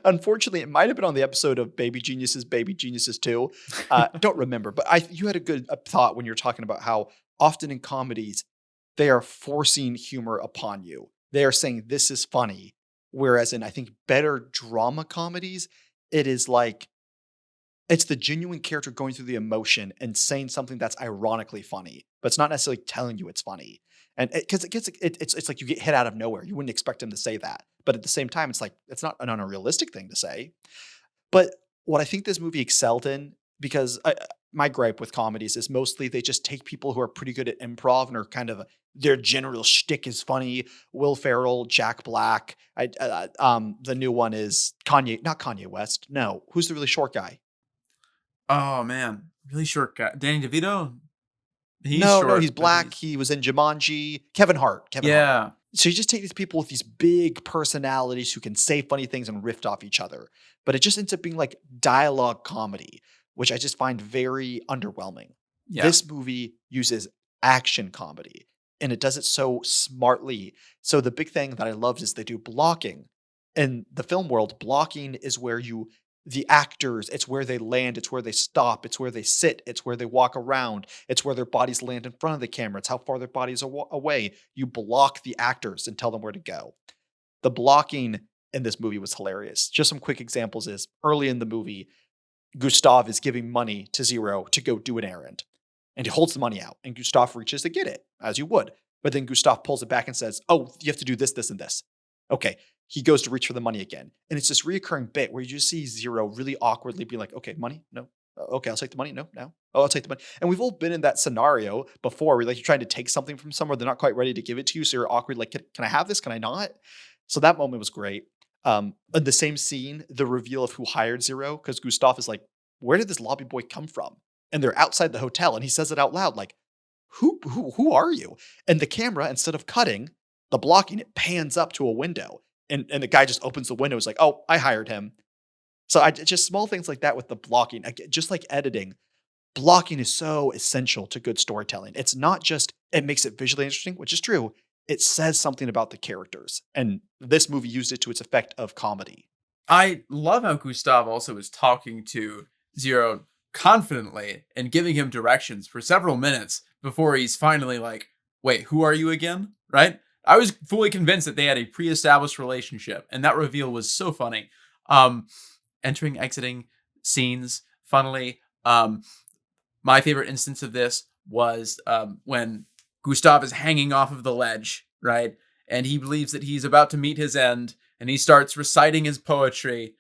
Unfortunately, it might have been on the episode of Baby Geniuses 2. Don't remember, but you had a good thought when you're talking about how often in comedies, they are forcing humor upon you. They are saying this is funny. Whereas in, I think, better drama comedies, it is like, it's the genuine character going through the emotion and saying something that's ironically funny, but it's not necessarily telling you it's funny. And because it's like you get hit out of nowhere. You wouldn't expect him to say that. But at the same time, it's like, it's not an unrealistic thing to say. But what I think this movie excelled in, because my gripe with comedies is mostly they just take people who are pretty good at improv and are kind of, their general shtick is funny. Will Ferrell, Jack Black. The new one is not Kanye West. No, who's the really short guy? Oh man, really short guy. Danny DeVito? No, he's black. He was in Jumanji. Kevin Hart. Hart. So you just take these people with these big personalities who can say funny things and riff off each other. But it just ends up being like dialogue comedy, which I just find very underwhelming. Yeah. This movie uses action comedy, and it does it so smartly. So the big thing that I loved is they do blocking. In the film world, blocking is where the actors, it's where they land, it's where they stop, it's where they sit, it's where they walk around, it's where their bodies land in front of the camera, it's how far their bodies are away. You block the actors and tell them where to go. The blocking in this movie was hilarious. Just some quick examples is, early in the movie, Gustav is giving money to Zero to go do an errand. And he holds the money out, and Gustav reaches to get it, as you would. But then Gustav pulls it back and says, you have to do this, this, and this. Okay. He goes to reach for the money again. And it's this reoccurring bit where you just see Zero really awkwardly be like, okay, money? No. Okay, I'll take the money. No, now. Oh, I'll take the money. And we've all been in that scenario before where like you're trying to take something from somewhere, they're not quite ready to give it to you. So you're awkward, like, can I have this? Can I not? So that moment was great. In the same scene, the reveal of who hired Zero, because Gustav is like, where did this lobby boy come from? And they're outside the hotel, and he says it out loud, like, who are you? And the camera, instead of cutting, the blocking, it pans up to a window. And the guy just opens the window. It's like, I hired him. So just small things like that with the blocking, just like editing. Blocking is so essential to good storytelling. It's not just, it makes it visually interesting, which is true. It says something about the characters. And this movie used it to its effect of comedy. I love how Gustav also is talking to Zero confidently and giving him directions for several minutes before he's finally like, wait, who are you again? Right? I was fully convinced that they had a pre-established relationship, and that reveal was so funny. Entering, exiting scenes, funnily. My favorite instance of this was when Gustav is hanging off of the ledge, right? And he believes that he's about to meet his end, and he starts reciting his poetry.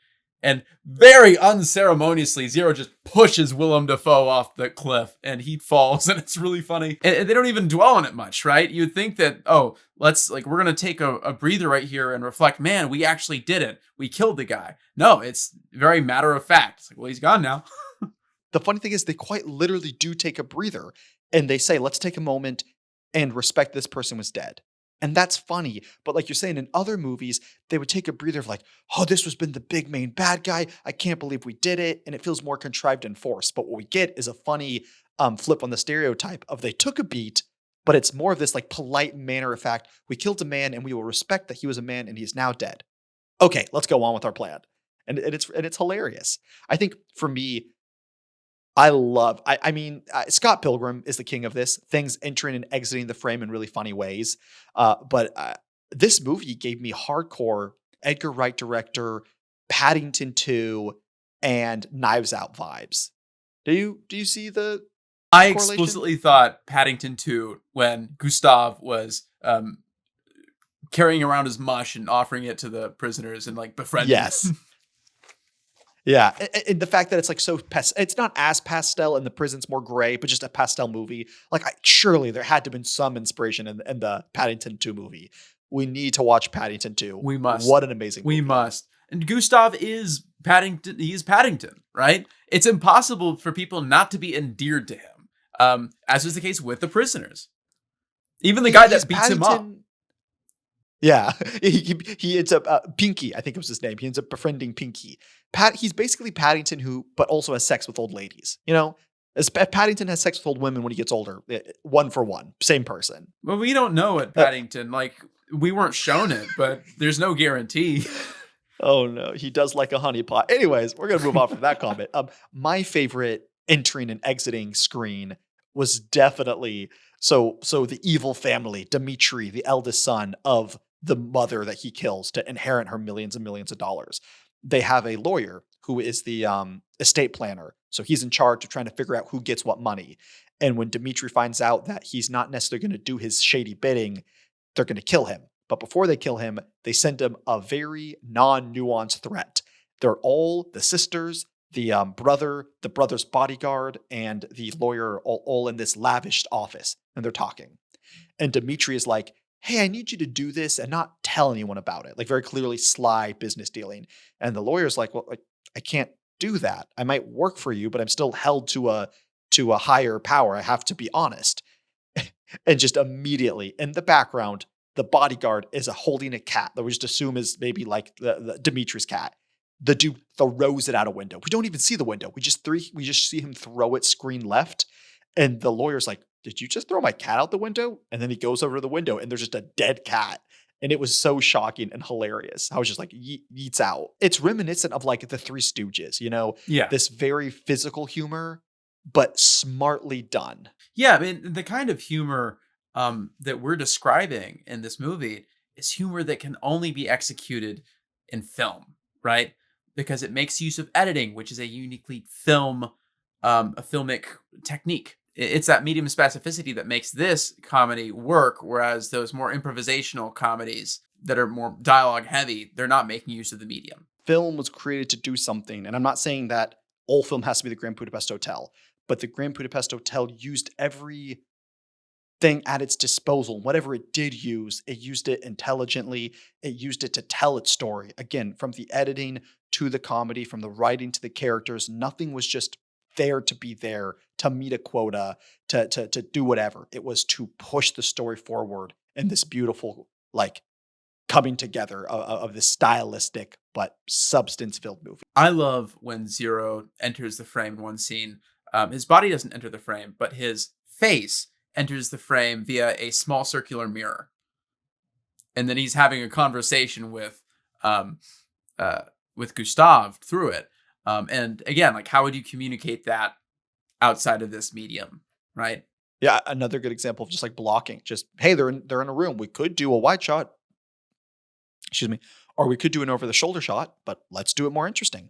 And very unceremoniously, Zero just pushes Willem Dafoe off the cliff and he falls, and it's really funny. And they don't even dwell on it much, right? You'd think that, we're going to take a breather right here and reflect, man, we actually did it. We killed the guy. No, it's very matter of fact. It's like, well, he's gone now. The funny thing is they quite literally do take a breather, and they say, let's take a moment and respect this person was dead. And that's funny. But like you're saying, in other movies, they would take a breather of like, this was been the big main bad guy. I can't believe we did it. And it feels more contrived and forced. But what we get is a funny flip on the stereotype of they took a beat, but it's more of this like polite manner of fact. We killed a man and we will respect that he was a man and he's now dead. Okay, let's go on with our plan. And it's hilarious. I think for me, Scott Pilgrim is the king of this, things entering and exiting the frame in really funny ways. But this movie gave me hardcore Edgar Wright director, Paddington 2, and Knives Out vibes. Do you see the I explicitly thought Paddington 2 when Gustav was carrying around his mush and offering it to the prisoners and like befriending Yes. Yeah, and the fact that it's like so it's not as pastel and the prison's more gray, but just a pastel movie. Like, surely there had to have been some inspiration in the Paddington 2 movie. We need to watch Paddington 2. We must. What an amazing movie. We must. And Gustav is Paddington. He is Paddington, right? It's impossible for people not to be endeared to him, as was the case with the prisoners. Even the guy that beats him up. Yeah, he ends up Pinky. I think it was his name. He ends up befriending Pinky. He's basically Paddington, who but also has sex with old ladies. You know, as Paddington has sex with old women when he gets older, one for one, same person. Well, we don't know at Paddington. Like, we weren't shown it, but there's no guarantee. Oh no, he does like a honeypot. Anyways, we're gonna move on from that comment. My favorite entering and exiting screen was definitely so the evil family, Dimitri, the eldest son of the mother that he kills to inherit her millions and millions of dollars. They have a lawyer who is the estate planner, so he's in charge of trying to figure out who gets what money. And when Dimitri finds out that he's not necessarily going to do his shady bidding, they're going to kill him. But before they kill him, they send him a very non-nuanced threat. They're all the sisters, the brother's bodyguard, and the lawyer all in this lavished office, and they're talking. And Dimitri is like, "Hey, I need you to do this and not tell anyone about it." Like very clearly sly business dealing. And the lawyer's like, "Well, I can't do that. I might work for you, but I'm still held to a higher power. I have to be honest." And just immediately in the background, the bodyguard is holding a cat that we just assume is maybe like the Dimitri's cat. The dude throws it out a window. We don't even see the window. We just see him throw it screen left. And the lawyer's like, "Did you just throw my cat out the window?" And then he goes over to the window and there's just a dead cat. And it was so shocking and hilarious. I was just like, yeets out. It's reminiscent of like the Three Stooges, you know, Yeah. this very physical humor, but smartly done. Yeah, I mean, the kind of humor that we're describing in this movie is humor that can only be executed in film, right? Because it makes use of editing, which is a uniquely a filmic technique. It's that medium specificity that makes this comedy work, whereas those more improvisational comedies that are more dialogue heavy, they're not making use of the medium. Film was created to do something. And I'm not saying that all film has to be the Grand Budapest Hotel, but the Grand Budapest Hotel used every thing at its disposal. Whatever it did use, it used it intelligently. It used it to tell its story. Again, from the editing to the comedy, from the writing to the characters, nothing was just there to be there, to meet a quota, to do whatever. It was to push the story forward in this beautiful, like, coming together of this stylistic but substance-filled movie. I love when Zero enters the frame in one scene. His body doesn't enter the frame, but his face enters the frame via a small circular mirror. And then he's having a conversation with Gustav through it. And again, like, how would you communicate that outside of this medium, right? Yeah, another good example of just like blocking. Just, hey, they're in a room. We could do a wide shot. Excuse me. Or we could do an over-the-shoulder shot, but let's do it more interesting.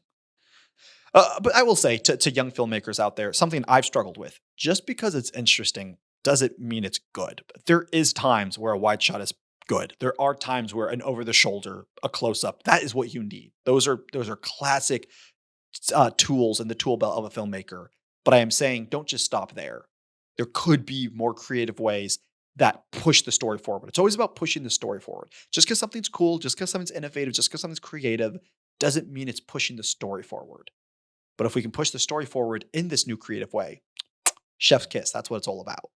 But I will say to young filmmakers out there, something I've struggled with. Just because it's interesting doesn't mean it's good. There is times where a wide shot is good. There are times where an over-the-shoulder, a close-up, that is what you need. Those are classic tools in the tool belt of a filmmaker. But I am saying, don't just stop there. There could be more creative ways that push the story forward. It's always about pushing the story forward. Just because something's cool, just because something's innovative, just because something's creative, doesn't mean it's pushing the story forward. But if we can push the story forward in this new creative way, chef's kiss. That's what it's all about.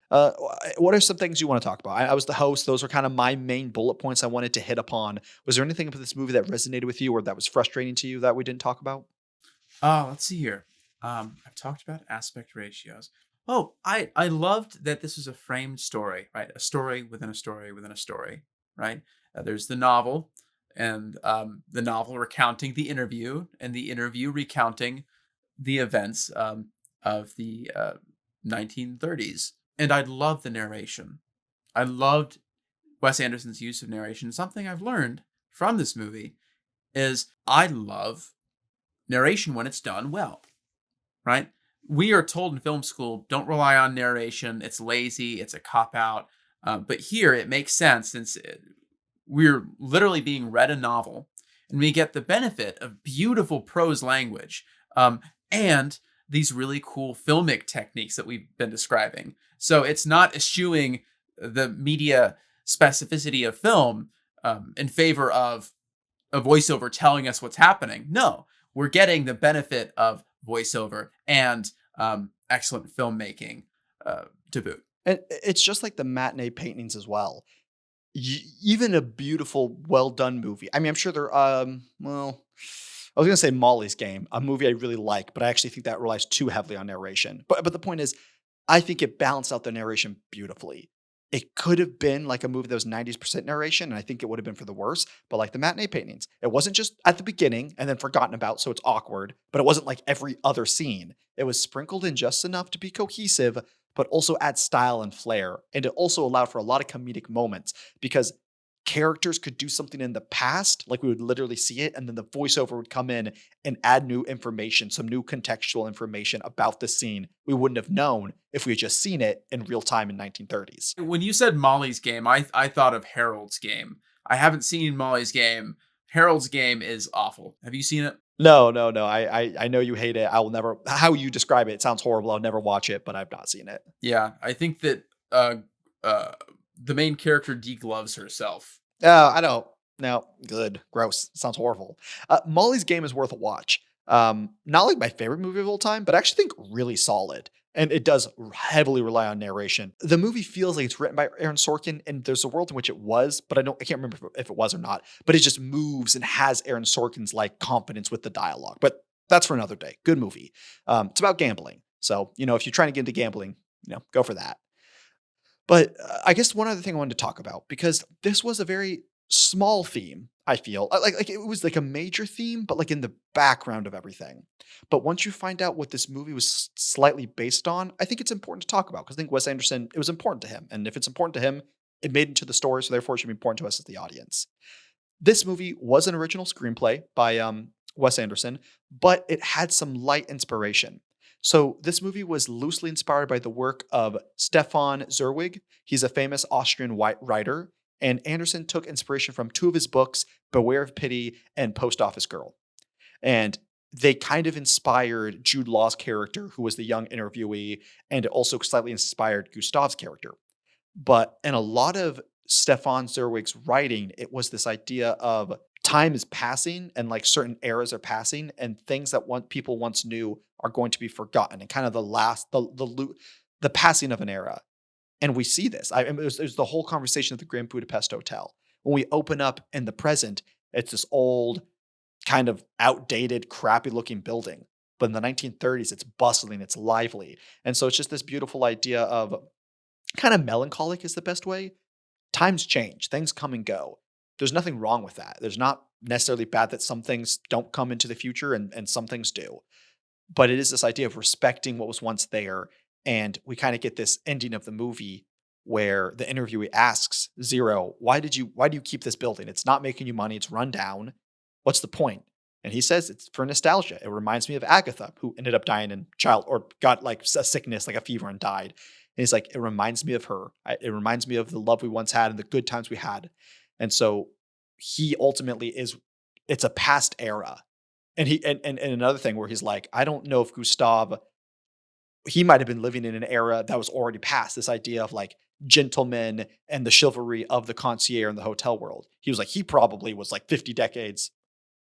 What are some things you want to talk about? I was the host. Those are kind of my main bullet points I wanted to hit upon. Was there anything about this movie that resonated with you or that was frustrating to you that we didn't talk about? Let's see here. I've talked about aspect ratios. Oh, I loved that this was a framed story, right? A story within a story within a story, right? There's the novel, and the novel recounting the interview, and the interview recounting the events of the 1930s. And I loved the narration. I loved Wes Anderson's use of narration. Something I've learned from this movie is I love narration when it's done well, right? We are told in film school, don't rely on narration. It's lazy. It's a cop-out. But here it makes sense since we're literally being read a novel and we get the benefit of beautiful prose language and these really cool filmic techniques that we've been describing. So it's not eschewing the media specificity of film in favor of a voiceover telling us what's happening. No, we're getting the benefit of voiceover and excellent filmmaking to boot. And it's just like the matinee paintings as well. even a beautiful, well done movie. I mean, I'm sure there. Well, I was gonna say Molly's Game, a movie I really like, but I actually think that relies too heavily on narration. But the point is, I think it balanced out the narration beautifully. It could have been like a movie that was 90% narration, and I think it would have been for the worse. But like the matinee paintings, it wasn't just at the beginning and then forgotten about, so it's awkward. But it wasn't like every other scene. It was sprinkled in just enough to be cohesive, but also add style and flair. And it also allowed for a lot of comedic moments because characters could do something in the past, like we would literally see it, and then the voiceover would come in and add new information, some new contextual information about the scene we wouldn't have known if we had just seen it in real time in 1930s. When you said Molly's Game, I thought of Harold's Game. I haven't seen Molly's Game. Harold's Game is awful. Have you seen it? No, no, no. I know you hate it. I will never. How you describe it, it sounds horrible. I'll never watch it, but I've not seen it. Yeah, I think that the main character degloves herself. Oh, I don't. No, good, gross. Sounds horrible. Molly's Game is worth a watch. Not like my favorite movie of all time, but I actually think really solid. And it does heavily rely on narration. The movie feels like it's written by Aaron Sorkin, and there's a world in which it was, but I can't remember if it was or not. But it just moves and has Aaron Sorkin's like confidence with the dialogue. But that's for another day. Good movie. It's about gambling, so if you're trying to get into gambling, go for that. But I guess one other thing I wanted to talk about, because this was a very small theme, I feel. Like it was like a major theme, but like in the background of everything. But once you find out what this movie was slightly based on, I think it's important to talk about because I think Wes Anderson, it was important to him. And if it's important to him, it made it into the story, so therefore it should be important to us as the audience. This movie was an original screenplay by Wes Anderson, but it had some light inspiration. So this movie was loosely inspired by the work of Stefan Zerwig. He's a famous Austrian writer, and Anderson took inspiration from two of his books, Beware of Pity and Post Office Girl. And they kind of inspired Jude Law's character, who was the young interviewee, and it also slightly inspired Gustav's character. But in a lot of Stefan Zerwig's writing, it was this idea of time is passing and like certain eras are passing and things that people once knew are going to be forgotten and kind of the passing of an era. And we see this. It was the whole conversation at the Grand Budapest Hotel. When we open up in the present, it's this old, kind of outdated, crappy looking building. But in the 1930s, it's bustling, it's lively. And so it's just this beautiful idea of kind of melancholic is the best way. Times change, things come and go. There's nothing wrong with that. There's not necessarily bad that some things don't come into the future and some things do. But it is this idea of respecting what was once there. And we kind of get this ending of the movie where the interviewee asks Zero, why do you keep this building? It's not making you money. It's run down. What's the point? And he says it's for nostalgia. It reminds me of Agatha, who ended up dying in or got like a sickness, like a fever and died. And he's like, it reminds me of her. It reminds me of the love we once had and the good times we had. And so he ultimately it's a past era. And and another thing where he's like, I don't know if Gustav, he might have been living in an era that was already past, this idea of like gentlemen and the chivalry of the concierge in the hotel world. He was like, he probably was like 50 decades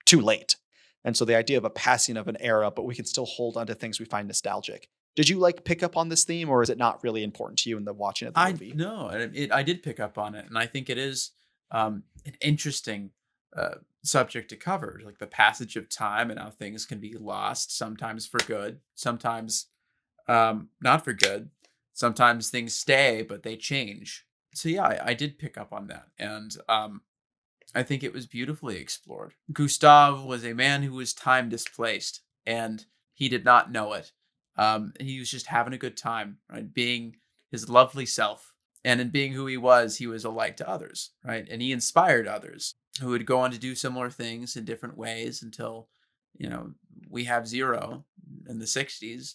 too late. And so the idea of a passing of an era, but we can still hold on to things we find nostalgic. Did you like pick up on this theme, or is it not really important to you in the watching of the movie? No, I did pick up on it, and I think it is an interesting subject to cover, like the passage of time and how things can be lost, sometimes for good, sometimes not for good. Sometimes things stay, but they change. So yeah, I did pick up on that, and I think it was beautifully explored. Gustav was a man who was time displaced, and he did not know it. He was just having a good time, right? Being his lovely self. And in being who he was a light to others, right? And he inspired others who would go on to do similar things in different ways until, we have Zero in the 60s,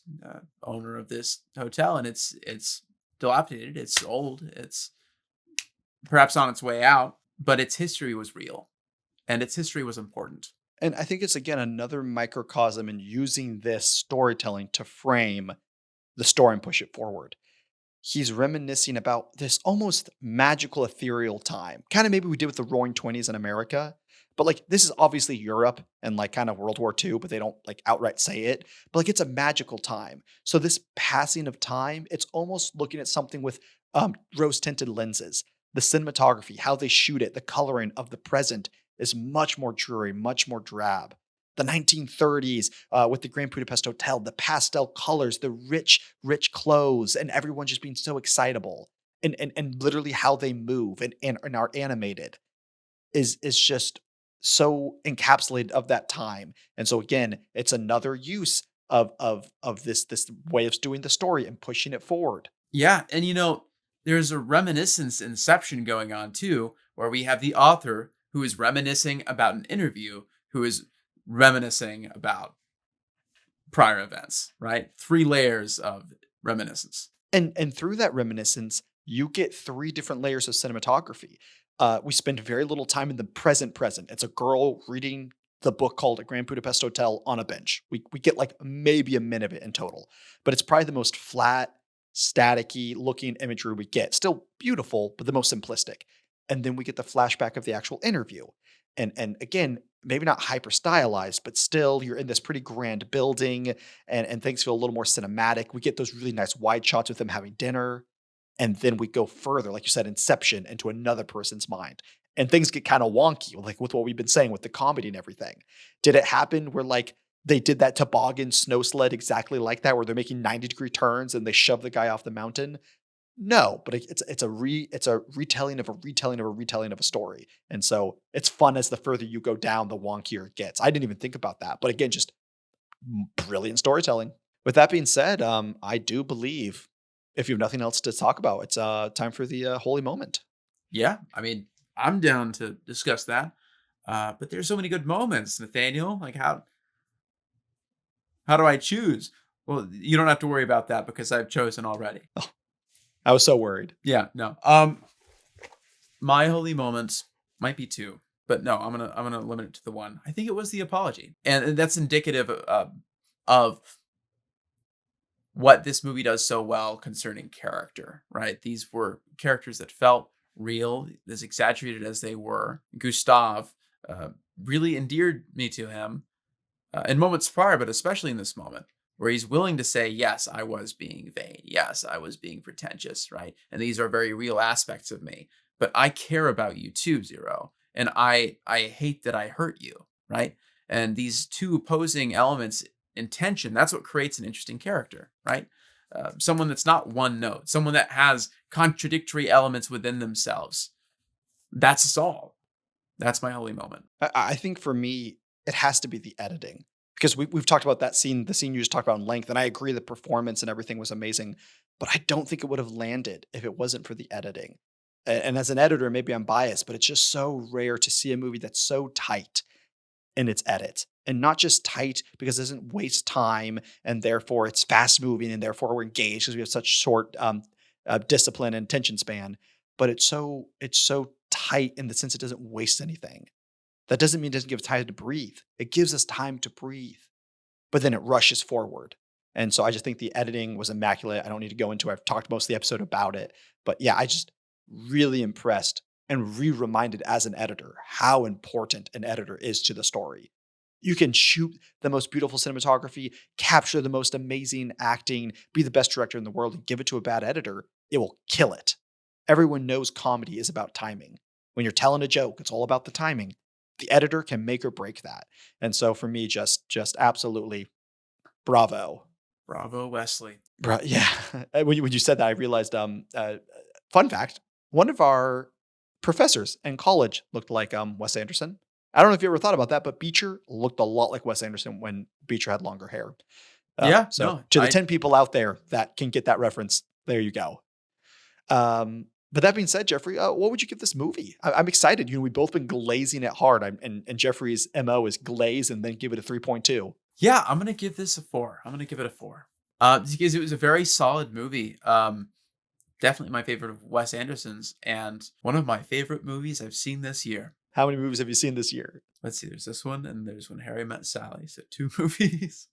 owner of this hotel. And it's dilapidated. It's old. It's perhaps on its way out, but its history was real and its history was important. And I think it's, again, another microcosm in using this storytelling to frame the story and push it forward. He's reminiscing about this almost magical, ethereal time. Kind of maybe we did with the Roaring '20s in America. But like, this is obviously Europe and like kind of World War II, but they don't like outright say it. But like, it's a magical time. So this passing of time, it's almost looking at something with rose-tinted lenses. the cinematography, how they shoot it, the coloring of the present is much more dreary, much more drab. The 1930s with the Grand Budapest Hotel, the pastel colors, the rich clothes, and everyone just being so excitable. And literally how they move and are animated is just so encapsulated of that time. And so again, it's another use of this way of doing the story and pushing it forward. Yeah, and there's a reminiscence inception going on too, where we have the author who is reminiscing about an interview, who is reminiscing about prior events, right? 3 layers of reminiscence. And through that reminiscence, you get 3 different layers of cinematography. We spend very little time in the present. It's a girl reading the book called A Grand Budapest Hotel on a bench. We get like maybe a minute of it in total, but it's probably the most flat, staticky looking imagery we get. Still beautiful, but the most simplistic. And then we get the flashback of the actual interview. And again, maybe not hyper stylized, but still you're in this pretty grand building and things feel a little more cinematic. We get those really nice wide shots with them having dinner. And then we go further, like you said, inception into another person's mind. And things get kind of wonky, like with what we've been saying with the comedy and everything. Did it happen where like they did that toboggan snow sled exactly like that, where they're making 90-degree turns and they shove the guy off the mountain? No, but it's a retelling of a retelling of a retelling of a story. And so it's fun as the further you go down, the wonkier it gets. I didn't even think about that. But again, just brilliant storytelling. With that being said, I do believe if you have nothing else to talk about, it's time for the holy moment. Yeah, I mean, I'm down to discuss that. But there's so many good moments, Nathaniel. Like how do I choose? Well, you don't have to worry about that because I've chosen already. Oh, I was so worried. Yeah, no. My holy moments might be 2, but no, I'm gonna limit it to the one. I think it was the apology, and that's indicative of what this movie does so well concerning character, right? These were characters that felt real, as exaggerated as they were. Gustav really endeared me to him in moments prior, but especially in this moment, where he's willing to say, yes, I was being vain. Yes, I was being pretentious, right? And these are very real aspects of me. But I care about you too, Zero. And I hate that I hurt you, right? And these 2 opposing elements in tension, that's what creates an interesting character, right? Someone that's not one note, someone that has contradictory elements within themselves. That's us all. That's my holy moment. I think for me, it has to be the editing. Because we've talked about that scene, the scene you just talked about in length, and I agree the performance and everything was amazing, but I don't think it would have landed if it wasn't for the editing. And as an editor, maybe I'm biased, but it's just so rare to see a movie that's so tight in its edit. And not just tight because it doesn't waste time and therefore it's fast moving and therefore we're engaged because we have such short discipline and attention span, but it's so tight in the sense it doesn't waste anything. That doesn't mean it doesn't give us time to breathe. It gives us time to breathe, but then it rushes forward. And so I just think the editing was immaculate. I don't need to go into it. I've talked most of the episode about it, but yeah, I just really impressed and reminded as an editor how important an editor is to the story. You can shoot the most beautiful cinematography, capture the most amazing acting, be the best director in the world, and give it to a bad editor. It will kill it. Everyone knows comedy is about timing. When you're telling a joke, it's all about the timing. The editor can make or break that. And so for me, just absolutely bravo. Bravo, Wesley. Yeah. When you said that, I realized, fun fact, one of our professors in college looked like Wes Anderson. I don't know if you ever thought about that, but Beecher looked a lot like Wes Anderson when Beecher had longer hair. To the 10 people out there that can get that reference, there you go. But that being said, Jeffrey, what would you give this movie? I'm excited. We've both been glazing it hard, and Jeffrey's MO is glaze and then give it a 3.2. Yeah, I'm going to give this a 4. I'm going to give it a 4. Because it was a very solid movie. Definitely my favorite of Wes Anderson's, and one of my favorite movies I've seen this year. How many movies have you seen this year? Let's see. There's this one, and there's When Harry Met Sally. So 2 movies.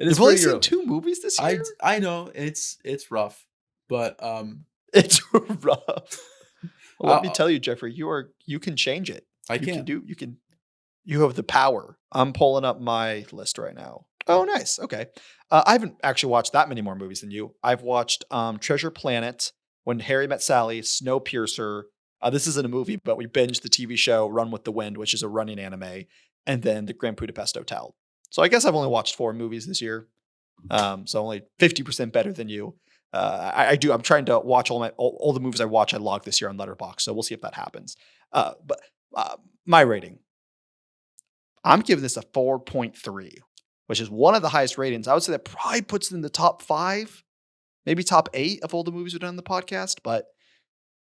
You've only seen 2 movies this year? I know it's rough, but it's rough. Well, let me tell you, Jeffrey, you can change it. You have the power. I'm pulling up my list right now. Oh, nice. Okay. I haven't actually watched that many more movies than you. I've watched Treasure Planet, When Harry Met Sally, Snowpiercer, This isn't a movie, but we binged the TV show Run with the Wind, which is a running anime, and then the Grand Budapest Hotel. So I guess I've only watched 4 movies this year. So only 50% better than you. I'm trying to watch all the movies I watch. I log this year on Letterboxd, so we'll see if that happens. But my rating, I'm giving this a 4.3, which is one of the highest ratings. I would say that probably puts it in the top 5, maybe top 8 of all the movies we've done on the podcast. But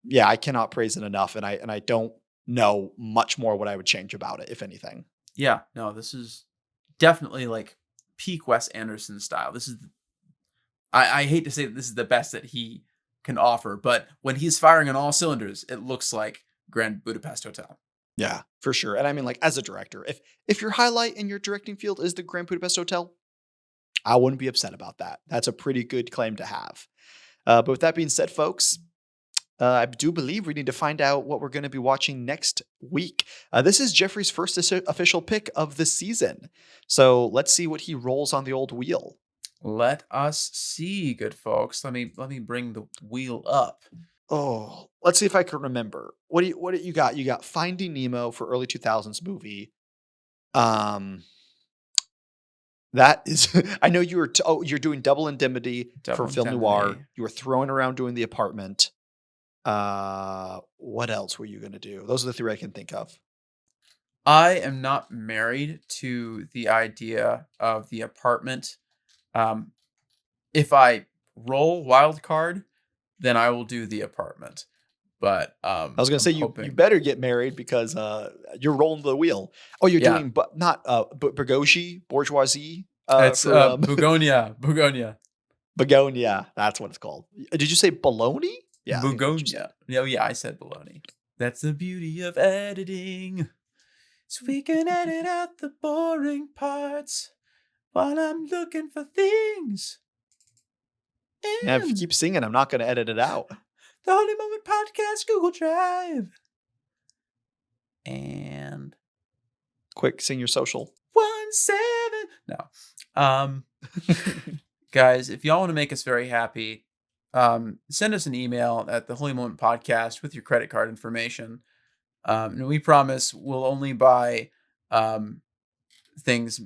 yeah, I cannot praise it enough, and I don't know much more what I would change about it, if anything. Yeah, no, this is definitely like peak Wes Anderson style. This is, I hate to say that this is the best that he can offer, but when he's firing on all cylinders, it looks like Grand Budapest Hotel. Yeah, for sure. And I mean, like, as a director, if your highlight in your directing field is the Grand Budapest Hotel, I wouldn't be upset about that. That's a pretty good claim to have. But with that being said, folks, I do believe we need to find out what we're going to be watching next week. This is Jeffrey's first official pick of the season. So let's see what he rolls on the old wheel. Let us see, good folks. Let me bring the wheel up. Oh, let's see if I can remember. What do you got? You got Finding Nemo for early 2000s movie. That is, I know you were. You're doing Double Indemnity for Film Noir. You were throwing around doing The Apartment. What else were you going to do? Those are the 3 I can think of. I am not married to the idea of The Apartment. If I roll wild card, then I will do The Apartment. But I was going to say you better get married because you're rolling the wheel. Oh, you're doing but not bourgeoisie. It's Begonia. Begonia. That's what it's called. Did you say baloney? Yeah, Begonia. Yeah, I said baloney. That's the beauty of editing. So we can edit out the boring parts while I'm looking for things. Yeah, if you keep singing, I'm not going to edit it out. The Holy Moment Podcast, Google Drive. And quick, sing your social. 17. No. Guys, if y'all want to make us very happy, send us an email at the Holy Moment Podcast with your credit card information. And we promise we'll only buy things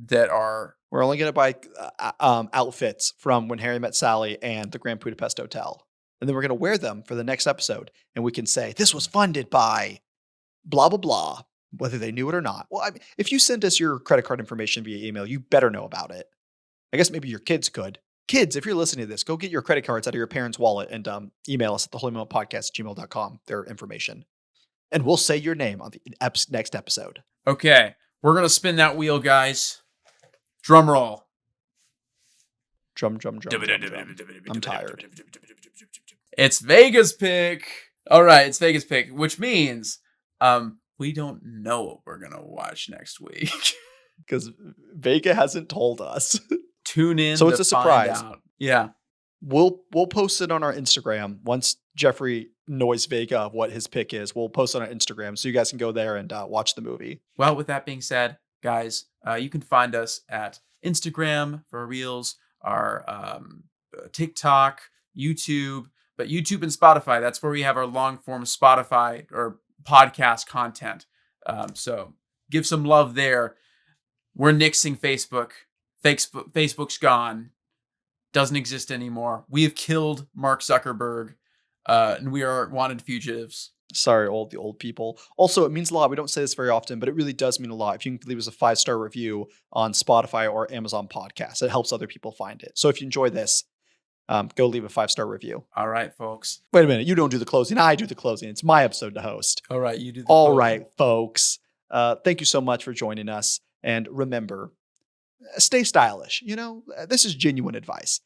that are... We're only going to buy outfits from When Harry Met Sally and the Grand Budapest Hotel. And then we're going to wear them for the next episode. And we can say, this was funded by blah, blah, blah, whether they knew it or not. Well, I mean, if you send us your credit card information via email, you better know about it. I guess maybe your kids could. Kids, if you're listening to this, go get your credit cards out of your parents' wallet and email us at theholymomentpodcast@gmail.com, their information. And we'll say your name on the next episode. Okay. We're going to spin that wheel, guys. Drum roll. Drum. I'm tired. It's Vega's pick. All right, it's Vega's pick, which means we don't know what we're going to watch next week. Because Vega hasn't told us. Tune in. So it's a surprise. Yeah. We'll post it on our Instagram once Jeffrey noise Vega of what his pick is. We'll post it on our Instagram so you guys can go there and watch the movie. Well, with that being said, guys, you can find us at Instagram for our reels, our TikTok, YouTube, but YouTube and Spotify. That's where we have our long form Spotify or podcast content. So give some love there. We're nixing Facebook. Facebook's gone. Doesn't exist anymore. We have killed Mark Zuckerberg, and we are wanted fugitives. Sorry, the old people. Also, it means a lot. We don't say this very often, but it really does mean a lot. If you can leave us a 5-star review on Spotify or Amazon Podcasts, it helps other people find it. So if you enjoy this, go leave a 5-star review. All right, folks. Wait a minute. You don't do the closing. I do the closing. It's my episode to host. All right, you do the closing. All right, folks. Thank you so much for joining us. And remember, stay stylish. You know, this is genuine advice.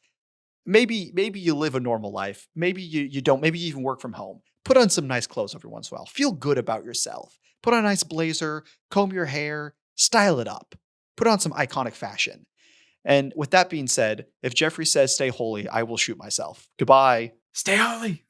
Maybe you live a normal life. Maybe you don't. Maybe you even work from home. Put on some nice clothes every once in a while. Feel good about yourself. Put on a nice blazer, comb your hair, style it up. Put on some iconic fashion. And with that being said, if Jeffrey says stay holy, I will shoot myself. Goodbye. Stay holy.